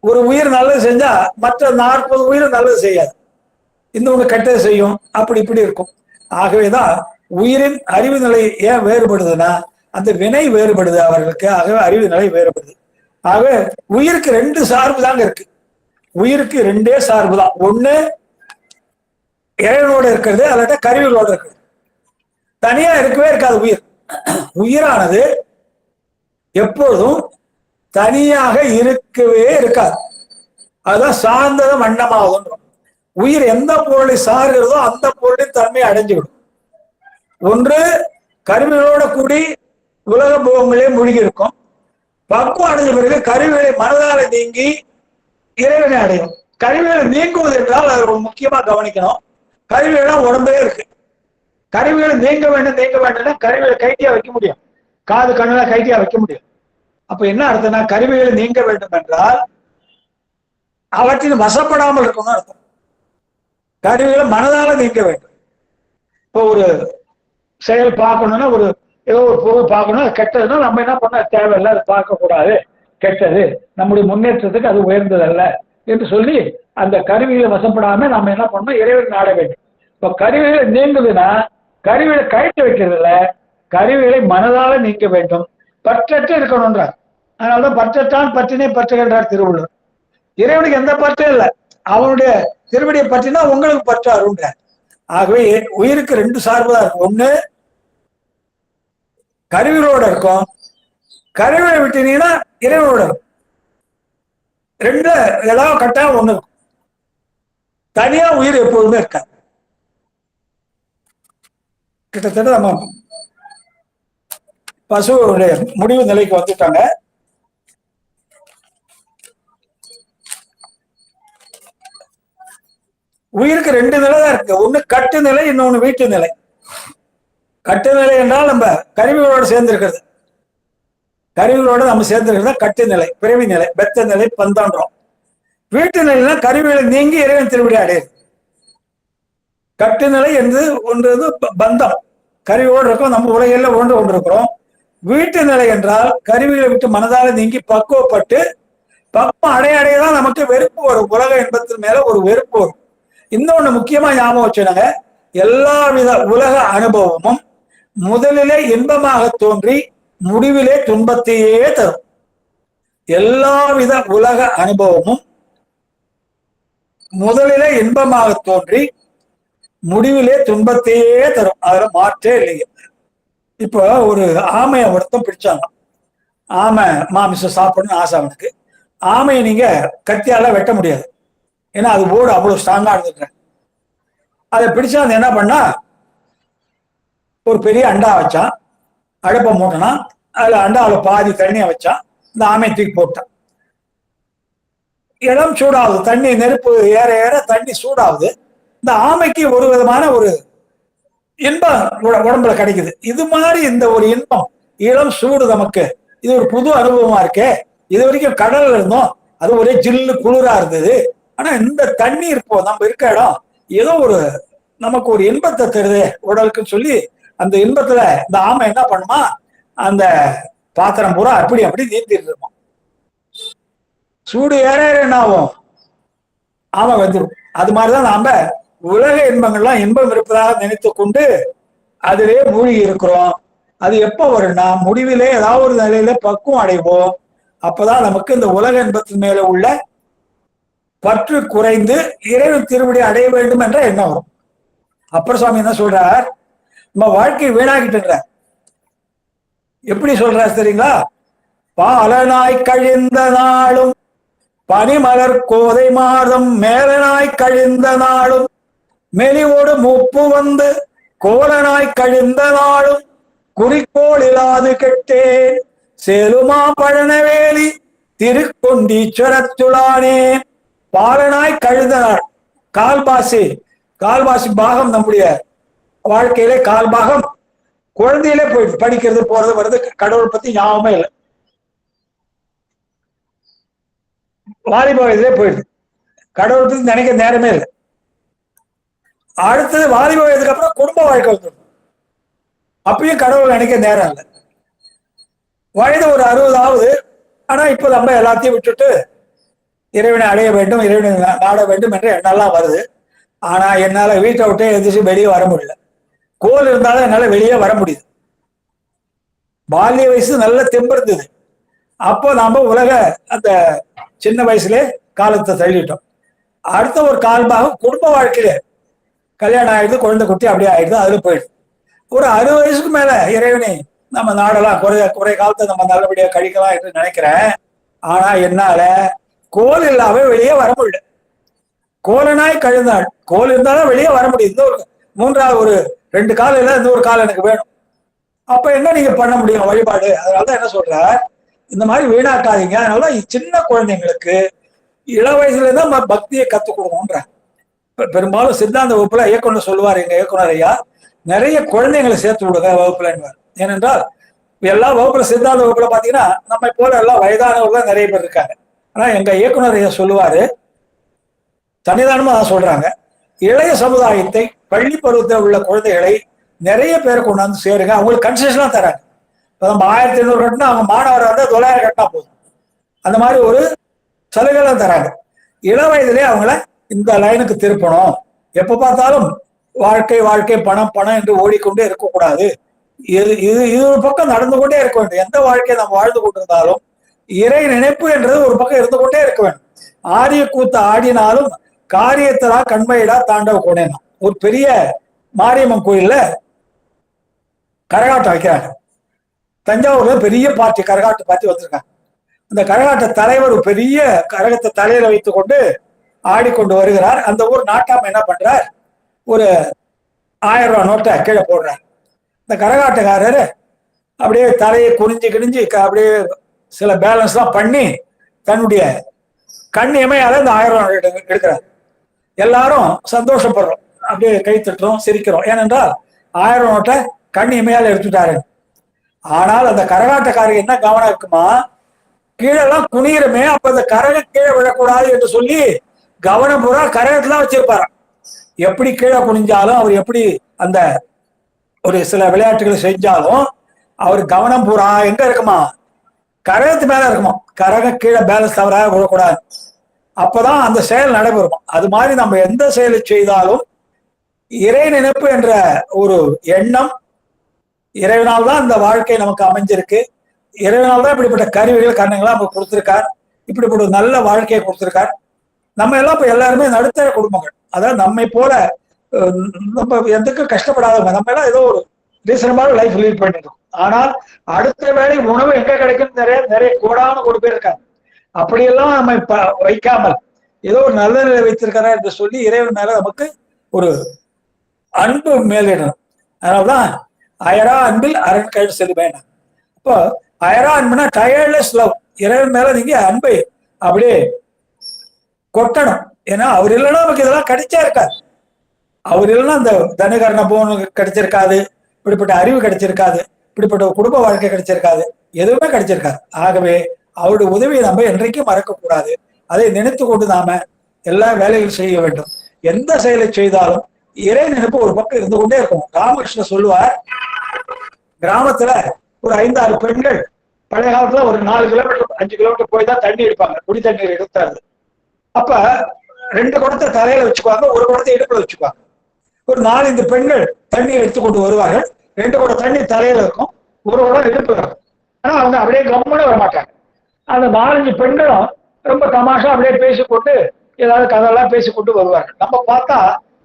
ஒரு உயிர் நல்லது செஞ்சா மற்ற 40 உயிரும் நல்லது செய்யாது. இன்னொன்று கெட்டது செய்யும். அப்படி இப்படி இருக்கும். ஆகவேதான் உயிரின் அறிவு நிலை ஏன் வேறுபடுதுன்னா அந்த வினை வேறுபடுது அவர்களுக்கு. ஆகவே அறிவு நிலை வேறுபடுது. ஆகவே உயிருக்கு 2 சார்பு தாங்க இருக்கு. உயிருக்கு 2 சார்பு தான். ஒண்ணு இறைவனோட இருக்கிறது, அல்லாட்ட கருவிகளோட இருக்கிறது. தனியா இருக்கவே இருக்காது உயிர். உயிரானது எப்போதும் தனியாக இருக்கவே இருக்காது. அதுதான் சார்ந்தத வண்ணமாகும். உயிர் எந்த பொருளை சார்கிறதோ அந்த பொருளின் தன்மையை அடைஞ்சுவிடும். ஒன்று கருவிகளோட கூடி உலக போகங்களே மூழ்கி இருக்கும். பக்குவம் அடைஞ்ச பிறகு கருவிகளை மனதால நீங்கி இறைவனை அடையும். கருவிகளை நீங்குவது என்றால் அதை முக்கியமா கவனிக்கணும். கருவிகள் உடம்பே இருக்கு. கருவிகளை நீங்க வேண்டும்னா கருவிகளை கைட்டியா வைக்க முடியும், காது கண்ணுல கைட்டியா வைக்க முடியும். அப்ப என்ன அர்த்தம்னா கருவிகளை நீங்க வேண்டும் என்றால் அவற்றின் வசப்படாமல் இருக்கணும்னு அர்த்தம். கருவிகளை மனதால நீங்க வேண்டும். இப்போ ஒரு செயல் பார்க்கணும்னா ஏதோ ஒரு பொருள் பார்க்கணும், கெட்டதுன்னா நம்ம என்ன பண்ண தேவையில்லை, அது பார்க்க கூடாது, கெட்டது, நம்முடைய முன்னேற்றத்துக்கு அது உயர்ந்ததல்ல என்று சொல்லி அந்த கருவிகளை வசப்படாம நம்ம என்ன பண்ணணும், இறைவன் நாட வேண்டும். இப்ப கருவிகளை நீங்குதுன்னா கருவிகளை கழட்டி வைக்கிறது இல்ல, கருவிகளை மனதால நீக்க வேண்டும். பற்றற்று இருக்கணும்ன்றார். அதனாலதான் பற்றற்றான் பற்றினை பற்றுகின்றார் திருவள்ளுவர். இறைவனுக்கு எந்த பற்றும் இல்லை, அவனுடைய திருவடியை பற்றினா உங்களுக்கு பற்றாருன்றார். ஆகவே உயிருக்கு 2 சார்பு தான் இருக்கும். ஒண்ணு கருவிகளோட இருக்கும், கருவியை விட்டீங்கன்னா இறைவனோட இருக்கும். 2 ஏதாவது கட்டாயம் ஒண்ணு இருக்கும். தனியா உயிர் எப்போதுமே இருக்காது. கிட்டத்தட்ட நம்ம பசுவுடைய முடிவு நிலைக்கு வந்துட்டாங்க. உயிருக்கு 2 நிலை தான் இருக்கு. ஒண்ணு கட்டு நிலை, இன்னொன்னு வீட்டு நிலை. கட்டு நிலை என்றால் நம்ம கருவிகளோட சேர்ந்து இருக்கிறது. கருவிகளோட நம்ம சேர்ந்து இருக்கிறது கட்டு நிலை, பிறவி நிலை, பெத்த நிலை, பந்தான்றோம். வீட்டு நிலைனா கருவிகளை நீங்கி இறைவன் திருவிடி அடையுது. கட்டு நிலை என்று ஒன்று பந்தம், கருவியோடு இருக்கும், நம்ம உலகில் ஒன்று இருக்கிறோம். வீட்டு நிலை என்றால் கருவிகளை விட்டு மனதால நீங்கி பக்குவப்பட்டு பக்குவம் அடையதான் நமக்கு வெறுப்பு வரும். உலக இன்பத்தின் மேல ஒரு வெறுப்பு வரும். இன்னொன்னு முக்கியமா ஞாபகம் வச்சுனாங்க, எல்லா வித உலக அனுபவமும் முதலிலே இன்பமாக தோன்றி முடிவிலே துன்பத்தையே தரும். எல்லாவித உலக அனுபவமும் முதலிலே இன்பமாக தோன்றி முடிவிலே துன்பத்தையே தரும். அதுல மாற்றே இல்லைங்க. இப்போ ஒரு ஆமையை ஒருத்தம் பிடிச்சாங்க. ஆமை மாமிசம் சாப்பிடணும்னு ஆசை அவனுக்கு. ஆமையை நீங்க கத்தியால வெட்ட முடியாது, ஏன்னா அது ஓடு அவ்வளவு ஸ்ட்ராங்கா இருந்துட்டு. அதை பிடிச்சா அது என்ன பண்ணா, ஒரு பெரிய அண்டா வச்சான், அடுப்பை மூட்டினா, அதுல அண்டாவில் பாதி தண்ணியை வச்சான், இந்த ஆமையை தூக்கி போட்டான். இடம் சூடாகுது, தண்ணி நெருப்பு ஏற ஏற தண்ணி சூடாகுது. இந்த ஆமைக்கு ஒரு விதமான ஒரு இன்பம் உடம்புல கிடைக்குது. இது மாதிரி இந்த ஒரு இன்பம், இளம் சூடு, நமக்கு இது ஒரு புது அனுபவமா இருக்கே. இது வரைக்கும் கடல்ல இருந்தோம், அது ஒரே ஜில்லு குளிரா இருந்தது. ஆனா இந்த தண்ணீர் இப்போ நம்ம இருக்க இடம் ஏதோ ஒரு நமக்கு ஒரு இன்பத்தை தருது உடலுக்குன்னு சொல்லி, அந்த இன்பத்துல இந்த ஆமை என்ன பண்ணுமா, அந்த பாத்திரம் பூரா அப்படி நீந்திட்டு இருக்கும். சூடு ஏற என்ன ஆகும், ஆமை வந்துடும். அது மாதிரிதான் நாம உலக இன்பங்கள்லாம் இன்பம் இருப்பதாக நினைத்து கொண்டு அதிலே மூழ்கி இருக்கிறோம். அது எப்ப வரும்னா, முடிவிலே ஏதாவது ஒரு நிலையில பக்குவம் அடைவோம். அப்பதான் நமக்கு இந்த உலக இன்பத்தின் மேல உள்ள பற்று குறைந்து இறைவன் திருவடி அடைய வேண்டும் என்ற எண்ணம் வரும். அப்பர் சுவாமி என்ன சொல்றார், நம்ம வாழ்க்கையை வீணாக்கிட்டுங்கிற. எப்படி சொல்றார் தெரியுங்களா? பாலனாய் கழிந்த நாளும் பனிமலர் கோதை மாதம் மேலனாய் கழிந்த நாளும் மெலிவோடு மூப்பு வந்து கோலனாய் கழிந்த நாளும் குறிக்கோள் இல்லாது கெட்டேன் சேலுமா பழனவேலி திருக்கொண்டீஸ்வரத்துளானே. பாலனாய் கழிந்த நாள், கால்பாசி பாகம் நம்முடைய வாழ்க்கையிலே கால் பாகம் குழந்தையிலே போயிடுது. படிக்கிறது போறது வருது, கடவுள் பத்தி ஞாபகமே இல்லை. வாலிப வயதிலே போயிடுது, கடவுள் பத்தி நினைக்க நேரமே இல்லை. அடுத்தது வாலிப வயதுக்கு அப்புறம் குடும்ப வாழ்க்கை வந்துடும், அப்பயும் கடவுள் நினைக்க நேரம் இல்லை. வயது ஒரு 60 ஆனா இப்ப நம்ம எல்லாத்தையும் விட்டுட்டு இறைவனை அடைய வேண்டும், இறைவனை நாட வேண்டும் என்ற எண்ணெல்லாம் வருது. ஆனா என்னால வீட்டை விட்டே எந்திரிச்சு வெளியே வர முடியல. கோல் இருந்தாலும் என்னால வெளியே வர முடியுது. பால்ய வயசு நல்ல தெம்பு இருந்தது. அப்போ நாம உலக அந்த சின்ன வயசுல காலத்தை தள்ளிட்டோம். அடுத்த ஒரு கால்பாகம் குடும்ப வாழ்க்கையில கல்யாணம் ஆயிடுது, குழந்தை குட்டி அப்படியே ஆயிடுது, அதுல போயிடுது. ஒரு 60 வயசுக்கு மேல இறைவனை நம்ம நாடெல்லாம் குறை காலத்தை நம்ம நல்லபடியா கழிக்கலாம் என்று நினைக்கிறேன். ஆனா என்னால கோல் இல்லாம வெளியே வர முடியல. கோலனாய் கழிந்தாள், கோல் இருந்தாலும் வெளியே வர முடியும். இந்த ஒரு மூன்றாவது ஒரு 2 கால் இல்லை, இந்த ஒரு கால் எனக்கு வேணும். அப்ப என்ன நீங்க பண்ண முடியும் வழிபாடு? அதனாலதான் என்ன சொல்ற, இந்த மாதிரி வீணாக்காதீங்க. அதனால சின்ன குழந்தைங்களுக்கு இள வயசுல இருந்தா பக்தியை கத்துக் கொடுக்கணும்ன்ற. பெரும்பாலும் சித்தாந்த வகுப்புல இயக்குனர் சொல்லுவார், எங்க இயக்குனர் ஐயா, நிறைய குழந்தைங்களை சேர்த்து விடுங்க வகுப்புல. ஏனென்றால் எல்லா வகுப்புல சித்தாந்த வகுப்புல பாத்தீங்கன்னா நம்ம போல எல்லாம் வயதானவர்கள் நிறைய பேர் இருக்காங்க. ஆனா எங்க இயக்குனர் ஐயா சொல்லுவாரு, சன்னிதானமா தான் சொல்றாங்க, இளைய சமுதாயத்தை பள்ளி பருவத்தில் உள்ள குழந்தைகளை நிறைய பேர் கொண்டாந்து சேருங்க, அவங்களுக்கு கன்செஷன்லாம் தராங்க. நம்ம 1500 கட்டினா அவங்க மாணவராக இருந்தால் 900 கட்டினா போதும். அந்த மாதிரி ஒரு சலுகைலாம் தராங்க. இள வயதிலே அவங்கள இந்த லைனுக்கு திருப்பணும். எப்ப பார்த்தாலும் வாழ்க்கை பணம் என்று ஓடிக்கொண்டே இருக்கக்கூடாது. இது ஒரு பக்கம் நடந்து கொண்டே இருக்க வேண்டும். எந்த வாழ்க்கையை நம்ம வாழ்ந்து கொண்டிருந்தாலும் இறை நினைப்பு என்றது ஒரு பக்கம் இருந்து கொண்டே இருக்க வேண்டும். ஆரிய கூத்த ஆடினாலும் காரியத்தரா கண்மையிடா தாண்டவ கோணேனா. ஒரு பெரிய மாரியம்மன் கோயில்ல கரகாட்டம் வைக்கிறாங்க. தஞ்சாவூர்ல பெரிய பார்ட்டி, கரகாட்ட பார்ட்டி வந்திருக்காங்க. அந்த கரகாட்ட தலைவர் ஒரு பெரிய கரகத்தை தலையில வைத்துக் கொண்டு ஆடிக்கொண்டு வருகிறார். அந்த ஊர் நாட்டாம என்ன பண்றார், ஒரு 1000 ரூபாய் நோட்டை கீழே போடுறார். இந்த கரகாட்டக்காரர் அப்படியே தலையை குனிஞ்சு அப்படியே சில பேலன்ஸ் எல்லாம் பண்ணி தன்னுடைய கண் இமையால இந்த 1000 ரூபாய் எடுக்கிறார். எல்லாரும் சந்தோஷப்படுறோம், அப்படியே கை தட்டுறோம், சிரிக்கிறோம். ஏனென்றால் 1000 நோட்டை கண் இமையால எடுத்துட்டாரு. ஆனால் அந்த கரகாட்டக்காரருக்கு என்ன கவனம் இருக்குமா, கீழெல்லாம் குனிகிறமே, அப்ப அந்த கரகம் கீழே விழக்கூடாது என்று சொல்லி கவனம் பூரா கரகத்துலாம் வச்சிருப்பாரு. எப்படி கீழே குனிஞ்சாலும், அவர் எப்படி அந்த ஒரு சில விளையாட்டுகளை செஞ்சாலும் அவர் கவனம் பூரா எங்க இருக்குமா, கரகத்து மேல இருக்குமா. கரகம் கீழே பேலன்ஸ் தவறாக விழக்கூடாது, அப்பதான் அந்த செயல் நடைபெறும். அது மாதிரி நம்ம எந்த செயலை செய்தாலும் இறை நினைப்பு என்ற ஒரு எண்ணம் இறைவனால் தான் இந்த வாழ்க்கை நமக்கு அமைஞ்சிருக்கு. இறைவனால் தான் இப்படிப்பட்ட கருவிகள் கண்ணங்களா நமக்கு கொடுத்திருக்கார். இப்படிப்பட்ட ஒரு நல்ல வாழ்க்கையை கொடுத்திருக்கார். நம்ம எல்லாம் இப்ப எல்லாருமே நடுத்தர குடும்பங்கள். அதாவது நம்மை போல நம்ம எதுக்கும் கஷ்டப்படாதவங்க. நம்ம எல்லாம் ஏதோ ஒரு ரீசனபிளான லைஃப் லீட் பண்ணிருக்கோம். ஆனால் அடுத்த வேளை உணவு எங்க கிடைக்கும் நிறைய கோடான கோடி பேர் இருக்காங்க. அப்படியெல்லாம் நம்ம வைக்காமல் ஏதோ ஒரு நல்ல நிலை வைத்திருக்கிறா என்று சொல்லி இறைவன் மேல நமக்கு ஒரு அன்பு மேலிடணும். அதனாலதான் அயரா அன்பில் அரண் கயிறு செல்வேன். இப்போ அயரா அன்புனா டயர்லெஸ் லவ். இறைவன் மேல நீங்க அன்பை அப்படியே கொட்டணும். ஏன்னா அவர் இல்லைன்னா நமக்கு இதெல்லாம் கிடைச்சா இருக்காது. அவர் இல்லைன்னா அந்த தனுகரண போன் கிடைச்சிருக்காது, இப்படிப்பட்ட அறிவு கிடைச்சிருக்காது, இப்படிப்பட்ட குடும்ப வாழ்க்கை கிடைச்சிருக்காது, எதுவுமே கிடைச்சிருக்காது. ஆகவே அவருடைய உதவியை நம்ம என்றைக்கும் மறக்க கூடாது. அதை நினைத்து கொண்டு நாம எல்லா வேலைகளும் செய்ய வேண்டும். எந்த செயலை செய்தாலும் இறை நினைப்பு ஒரு பக்கம் இருந்து கொண்டே இருக்கும். ராமகிருஷ்ணன் சொல்லுவார், கிராமத்துல ஒரு 5-6 பெண்கள் பழைய காலத்துல ஒரு 4 கிலோமீட்டர் 5 கிலோமீட்டர் போய் தான் தண்ணி எடுப்பாங்க, குடி தண்ணீர் எடுத்தாரு. அப்ப 2 குடத்தை தலையில வச்சுக்குவாங்க, ஒரு குடத்தை இடுப்புல வச்சுக்குவாங்க. ஒரு 4-5 பெண்கள் தண்ணி எடுத்துக்கொண்டு வருவார்கள். 2 குடம் தண்ணி தலையில இருக்கும், ஒரு குடம் இடுப்புல இருக்கும். ஆனா அவங்க அப்படியே கம்முன்னு வர மாட்டாங்க. அந்த 4-5 பெண்களும் ரொம்ப தமாஷா அப்படியே பேசிக்கொண்டு ஏதாவது கதையெல்லாம் பேசிக்கொண்டு வருவார்கள். நம்ம பார்த்தா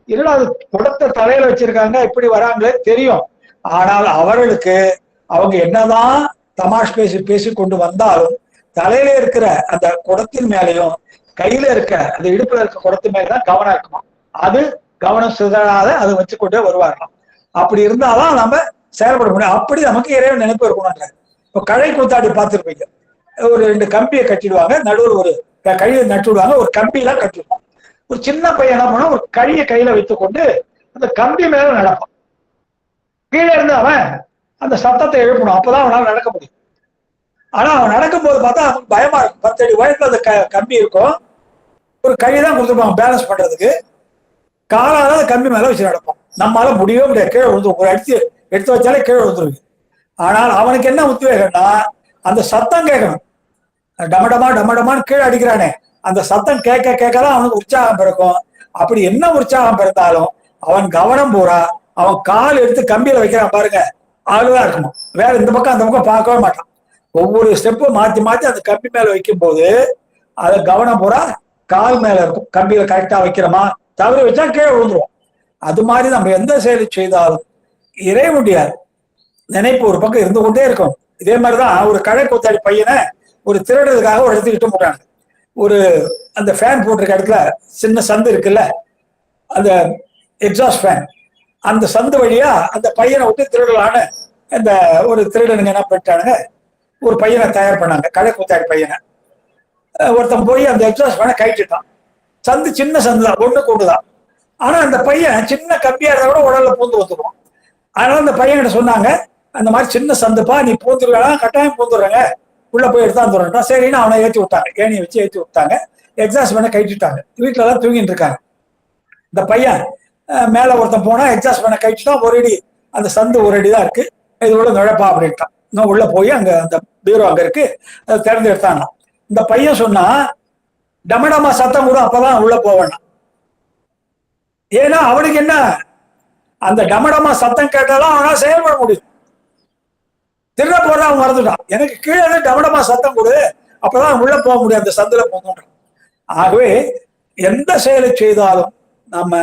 இல்ல அது குடத்தை தலையில வச்சிருக்காங்க, இப்படி வராங்களே தெரியும். ஆனால் அவர்களுக்கு அவங்க என்னதான் தமாஷ் பேசி கொண்டு வந்தாலும் தலையில இருக்கிற அந்த குடத்தின் மேலையும் கையில இருக்க அந்த இடுப்புல இருக்க குடத்து மேலதான் கவனம் இருக்குமா. அது கவனம் சிதறாத அதை வச்சுக்கொண்டே வருவார்களாம். அப்படி இருந்தாதான் நம்ம செயல்பட முடியும். அப்படி நமக்கு இறைவன் நினைப்பு இருக்கணும்ன்ற. இப்போ கழை கூத்தாடி பார்த்துருப்பீங்க. ஒரு 2 கம்பியை கட்டிடுவாங்க, நடுவில் ஒரு கழியை நட்டுடுவாங்க, ஒரு கம்பியெல்லாம் கட்டிடுவாங்க. ஒரு சின்ன பையன் என்ன பண்ணா ஒரு கழியை கையில வைத்துக்கொண்டு அந்த கம்பி மேல நடப்பான். கீழே இருந்து அவன் அந்த சத்தத்தை எழுப்பணும், அப்பதான் அவனால நடக்க முடியும். ஆனா அவன் நடக்கும்போது பார்த்தா அவனுக்கு பயமா இருக்கும். 10 அடி உயரத்துல அந்த கம்பி இருக்கும், ஒரு கழி தான் கொடுத்துருப்பாங்க பேலன்ஸ் பண்றதுக்கு. காலால அந்த கம்பி மேல வச்சு நடப்பான். நம்மளால முடியவே முடியாது, கீழே விழுந்து ஒரு எடுத்து வச்சாலே கீழே விழுந்துருக்கு. ஆனால் அவனுக்கு என்ன உத்வேகம்னா அந்த சத்தம் கேட்கணும். டமடமா டமடமான்னு கீழே அடிக்கிறானே, அந்த சத்தம் கேட்க கேட்கதான் அவனுக்கு உற்சாகம் பிறக்கும். அப்படி என்ன உற்சாகம் பிறந்தாலும் அவன் கவனம் பூரா அவன் கால் எடுத்து கம்பியில வைக்கிறான் பாருங்க, அதுதான் இருக்குமா. வேற இந்த பக்கம் அந்த பக்கம் பார்க்கவே மாட்டான். ஒவ்வொரு ஸ்டெப்பும் மாத்தி மாத்தி அந்த கம்பி மேல வைக்கும் போது அதை கவனம் பூரா கால் மேல இருக்கும். கம்பியில கரெக்டா வைக்கிறோமா, தவறி வச்சா கீழே விழுந்துருவோம். அது மாதிரி நம்ம எந்த செயலை செய்தாலும் இறை முடியாது நினைப்பு ஒரு பக்கம் இருந்து கொண்டே இருக்கும். இதே மாதிரிதான் ஒரு கழை கூத்தாடி பையனை ஒரு திருடுறதுக்காக ஒரு இடத்துக்கிட்டு போட்டாங்க. ஒரு அந்த ஃபேன் போட்டிருக்க இடத்துல சின்ன சந்து இருக்குல்ல, அந்த எக்ஸாஸ்ட் ஃபேன், அந்த சந்து வழியா அந்த பையனை விட்டு திருடலான்னு இந்த ஒரு திருடனுங்க என்ன பண்ணிட்டானுங்க, ஒரு பையனை தயார் பண்ணாங்க, கழை கூத்தாடி பையனை. ஒருத்தன் போய் அந்த எக்ஸாஸ்ட் ஃபேனை கழிச்சுட்டான். சந்து சின்ன சந்து தான், ஒண்ணு கொண்டுதான். ஆனா அந்த பையன் சின்ன கம்பியா இருந்தா கூட உடல்ல பூந்து வந்துடுவான். அதனால அந்த பையன்கிட்ட சொன்னாங்க, அந்த மாதிரி சின்ன சந்துப்பா, நீ பூந்துருக்கலாம், கட்டாயம் பூந்துடுறாங்க, உள்ள போய் எடுத்தாந்துடுறான். சரின்னு அவனை ஏற்றி விட்டாங்க, ஏணியை வச்சு ஏற்றி விட்டாங்க. எக்ஸாஸ்ட் பண்ண கழிச்சுட்டாங்க. வீட்டுல எல்லாம் தூங்கிட்டு இருக்காங்க. இந்த பையன் மேல ஒருத்தன் போனா எக்ஸாஸ்ட் பண்ண கழிச்சுட்டான். ஒரு அடி அந்த சந்து ஒரு அடி தான் இருக்கு, இது உள்ள நுழைப்பா அப்படின்ட்டான். இன்னும் உள்ள போய் அங்க அந்த பீரோ அங்க இருக்கு, அதை திறந்து எடுத்தாங்க. இந்த பையன் சொன்னா டமடமா சத்தம் கூட அப்பதான் உள்ள போவேன்னா. ஏன்னா அவனுக்கு என்ன, அந்த டமடமா சத்தம் கேட்டாலும் அவனால செயல்பட முடியும். திருட போறா அவன் மறந்துட்டான், எனக்கு கீழே டமடமா சத்தம் கொடு, அப்பதான் உள்ள போக முடியும், அந்த சந்துல போகணும். ஆகவே எந்த செயலை செய்தாலும் நம்ம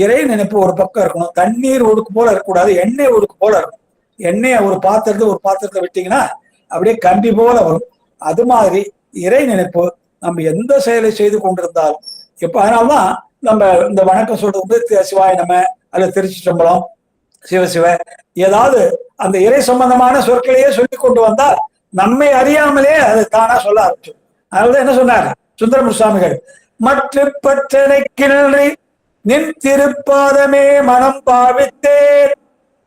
இறை நினைப்பு ஒரு பக்கம் இருக்கணும். தண்ணீர் ஒடுக்கு போல இருக்கக்கூடாது, எண்ணெய் ஒடுக்கு போல இருக்கும். எண்ணெயை ஒரு பாத்திரத்தை விட்டீங்கன்னா அப்படியே கம்பி போல வரும். அது மாதிரி இறை நினைப்பு நம்ம எந்த செயலை செய்து கொண்டிருந்தாலும் இப்ப அதனால்தான் நம்ம இந்த வணக்கம் சொல்றது சிவாய நம அல்லது திருச்சி சம்பளம் சிவசிவ ஏதாவது அந்த இறை சம்பந்தமான சொற்களையே சொல்லி கொண்டு வந்தால் நம்மை அறியாமலே அது தானா சொல்ல ஆரம்பிச்சு. அதனாலதான் என்ன சொன்னார் சுந்தரமூர்த்தி சுவாமிகள், மற்ற பற்றனை கிணறி நின் திருப்பாதமே மனம் பாவித்தேன்,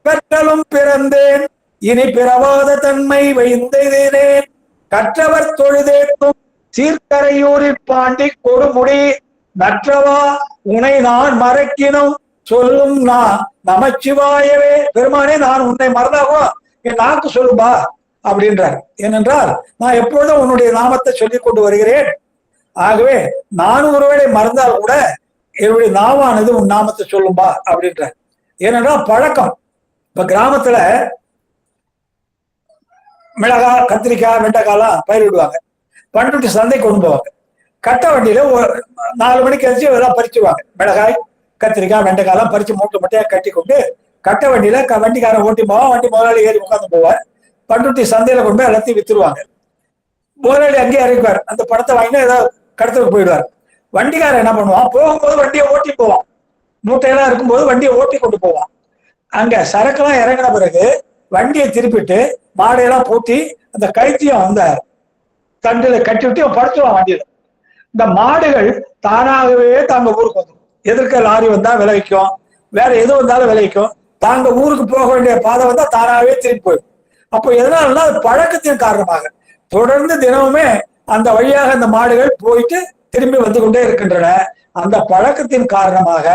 பெற்றலும் பிறந்தேன் இனி பிறவாத தன்மை வைந்தேனேன், கற்றவர் தொழுதேற்றும் சீர்கரையூரில் பாண்டி கொடுமுடி, நற்றவா உனை நான் மறக்கினும் சொல்லும் நான் நமச்சிவாயவே. பெருமானே, நான் உன்னை மறந்தாகும் என் நாக்கு சொல்லும்பா அப்படின்றார். ஏனென்றால் நான் எப்பொழுதும் உன்னுடைய நாமத்தை சொல்லிக் கொண்டு வருகிறேன். ஆகவே நான் ஒருவேளை மறந்தால் கூட என்னுடைய நாவானது உன் நாமத்தை சொல்லும்பா அப்படின்றார். ஏனென்றால் பழக்கம். இப்ப கிராமத்துல மிளகாய், கத்திரிக்காய், வெண்டைக்காய்லாம் பயிரிடுவாங்க. பண்ருட்டி சந்தைக்கு கொண்டு போவாங்க. கட்ட வண்டியில 4 மணிக்கு கழிச்சு இதெல்லாம் பறிச்சுடுவாங்க. மிளகாய், கத்திரிக்காய், வெண்டைக்காய்லாம் பறிச்சு மூட்டை மூட்டையா கட்டி கொண்டு கட்ட வண்டியில வண்டிக்காரன் ஓட்டி போவான். வண்டி முதலாளி ஏறி உட்காந்து போவார். பண்ருட்டி சந்தையில கொண்டு போய் எல்லாத்தையும் வித்துருவாங்க. முதலாளி அங்கேயே இறக்குவார். அந்த பணத்தை வாங்கினா ஏதாவது கடத்துக்கு போயிடுவார். வண்டிக்காரன் என்ன பண்ணுவான், போகும்போது வண்டியை ஓட்டி போவான். மூட்டையெல்லாம் இருக்கும்போது வண்டியை ஓட்டி கொண்டு போவான். அங்க சரக்கெல்லாம் இறங்கின பிறகு வண்டியை திருப்பிட்டு மாடையெல்லாம் பூட்டி அந்த கைத்தியம் அந்த தண்டுல கட்டி விட்டு படுத்துவான் வண்டியில. இந்த மாடுகள் தானாகவே தாங்க ஊருக்கு வந்துடும். எதிர்க்க லாரி வந்தா விளைவிக்கும், வேற எது வந்தாலும் விளைவிக்கும். தாங்க ஊருக்கு போக வேண்டிய பாதை வந்தா தானாகவே திரும்பி போயிடும். அப்போ எதனாலன்னா அது பழக்கத்தின் காரணமாக தொடர்ந்து தினமுமே அந்த வழியாக அந்த மாடுகள் போயிட்டு திரும்பி வந்து கொண்டே இருக்கின்றன. அந்த பழக்கத்தின் காரணமாக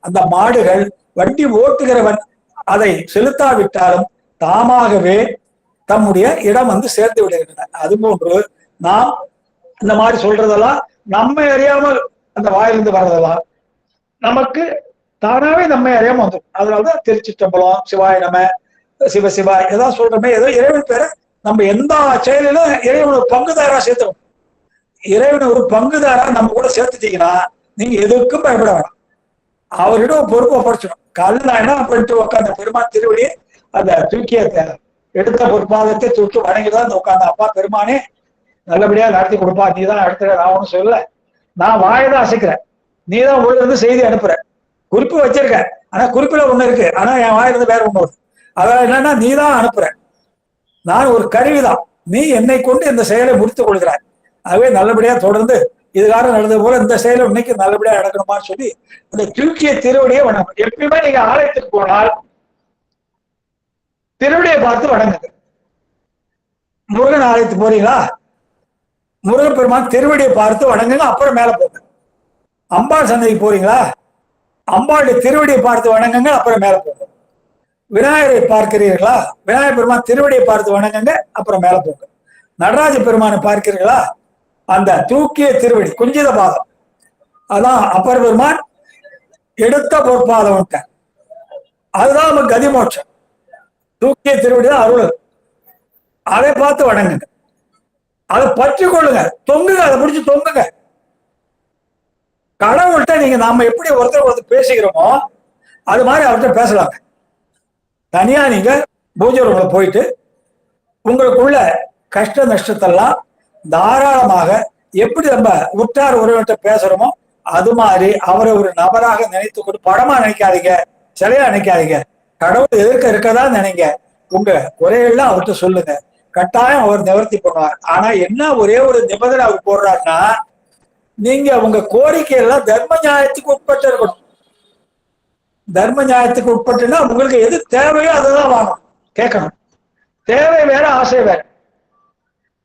அந்த மாடுகள் வண்டி ஓட்டுகிறவன் அதை செலுத்தாவிட்டாலும் தாமாகவே தம்முடைய இடம் வந்து சேர்ந்து விடுகின்றன. அதுபோன்று நாம் இந்த மாதிரி சொல்றதெல்லாம் நம்ம அறியாமல் அந்த வாயிலிருந்து வர்றதெல்லாம் நமக்கு தானாவே நம்ம அறியாம வந்துடும். அதனாலதான் திருச்சிற்றம்பலம், சிவாய நம, சிவசிவா ஏதாவது சொல்றோமே, ஏதோ இறைவன் பேரை நம்ம எந்த செயலிலும் இறைவன் ஒரு பங்குதாரா சேர்த்துக்கணும். இறைவனை ஒரு பங்குதாரா நம்ம கூட சேர்த்துட்டீங்கன்னா நீங்க எதுக்கும் பயப்பட வேணாம். அவரிடம் பொறுப்பை படிச்சிடும். காலையில் நான் என்ன பண்ணிட்டு உட்காந்த பெருமான் திருவடி அந்த தூக்கிய எடுத்த பொறுப்பாகத்தை தூக்கி வணங்கிதான் அந்த உட்காந்த அப்பா பெருமானே நல்லபடியா நடத்தி கொடுப்பா, நீ தான் அடுத்த நான் ஒன்றும் சொல்லல, நான் வாயதான் அசைக்கிறேன், நீ தான் உள்ள இருந்து செய்தி அனுப்புற, குறிப்பு வச்சிருக்க, ஆனா குறிப்புல ஒண்ணு இருக்கு, ஆனா என் வாயிலிருந்து வேற ஒண்ணு வருது. அதான் என்னன்னா நீ தான் அனுப்புற, நான் ஒரு கருவிதான், நீ என்னை கொண்டு இந்த செயலை முடித்துக் கொள்கிறாய். ஆகவே நல்லபடியா தொடர்ந்து இதுகாரம் நடந்தது போல இந்த செயலை இன்னைக்கு நல்லபடியா நடக்கணுமான்னு சொல்லி அந்த தூக்கிய திருவடியை வணங்கும். எப்பயுமே நீங்க ஆலயத்துக்கு போனால் திருவடியை பார்த்து வணங்குங்க. முருகன் ஆலயத்துக்கு போறீங்களா, முருகன் பெருமான் திருவடியை பார்த்து வணங்குங்க, அப்புறம் மேல போங்க. அம்பாள் சந்தைக்கு போறீங்களா, அம்பாளுடைய திருவடியை பார்த்து வணங்குங்க, அப்புறம் மேல போங்க. விநாயகரை பார்க்கிறீர்களா, விநாயகர் பெருமான் திருவடியை பார்த்து வணங்குங்க, அப்புறம் மேல போங்க. நடராஜ பெருமானை பார்க்கிறீர்களா, அந்த தூக்கிய திருவடி குஞ்சித பாதம், அதான் அப்பர் பெருமான் எடுத்த பொற்பாதம், அதுதான் நமக்கு கதிமோட்சம். தூக்கிய திருவடி தான் அருள், அதை பார்த்து வணங்குங்க, அதை பற்றி கொள்ளுங்க, தொங்குங்க, அதை பிடிச்சு தொங்குங்க. கடவுள்கிட்ட நீங்க நாம எப்படி ஒருத்தர் பேசிக்கிறோமோ அது மாதிரி அவர்கிட்ட பேசலாங்க. தனியா நீங்க பூஜை ரூம்ல போயிட்டு உங்களுக்குள்ள கஷ்ட நஷ்டத்தெல்லாம் தாராளமாக எப்படி நம்ம உற்றார் உறவிட்ட பேசுறோமோ அது மாதிரி அவரை ஒரு நபராக நினைத்து கொண்டு படமா நினைக்காதீங்க, சிலையா நினைக்காதீங்க. கடவுள் எதிர்க்க இருக்கதான் நினைங்க. உங்க குறையெல்லாம் அவர்கிட்ட சொல்லுங்க, கட்டாயம் அவர் நிவர்த்தி பண்ணுவார். ஆனா என்ன ஒரே ஒரு நிபந்தனை அவர் போடுறாருன்னா, நீங்க உங்க கோரிக்கையெல்லாம் தர்ம நியாயத்துக்கு உட்பட்டு இருக்கணும். தர்ம நியாயத்துக்கு உட்பட்டுன்னா உங்களுக்கு எது தேவையோ அதுதான் வாங்கணும், கேட்கணும். தேவை வேற, ஆசை வேற.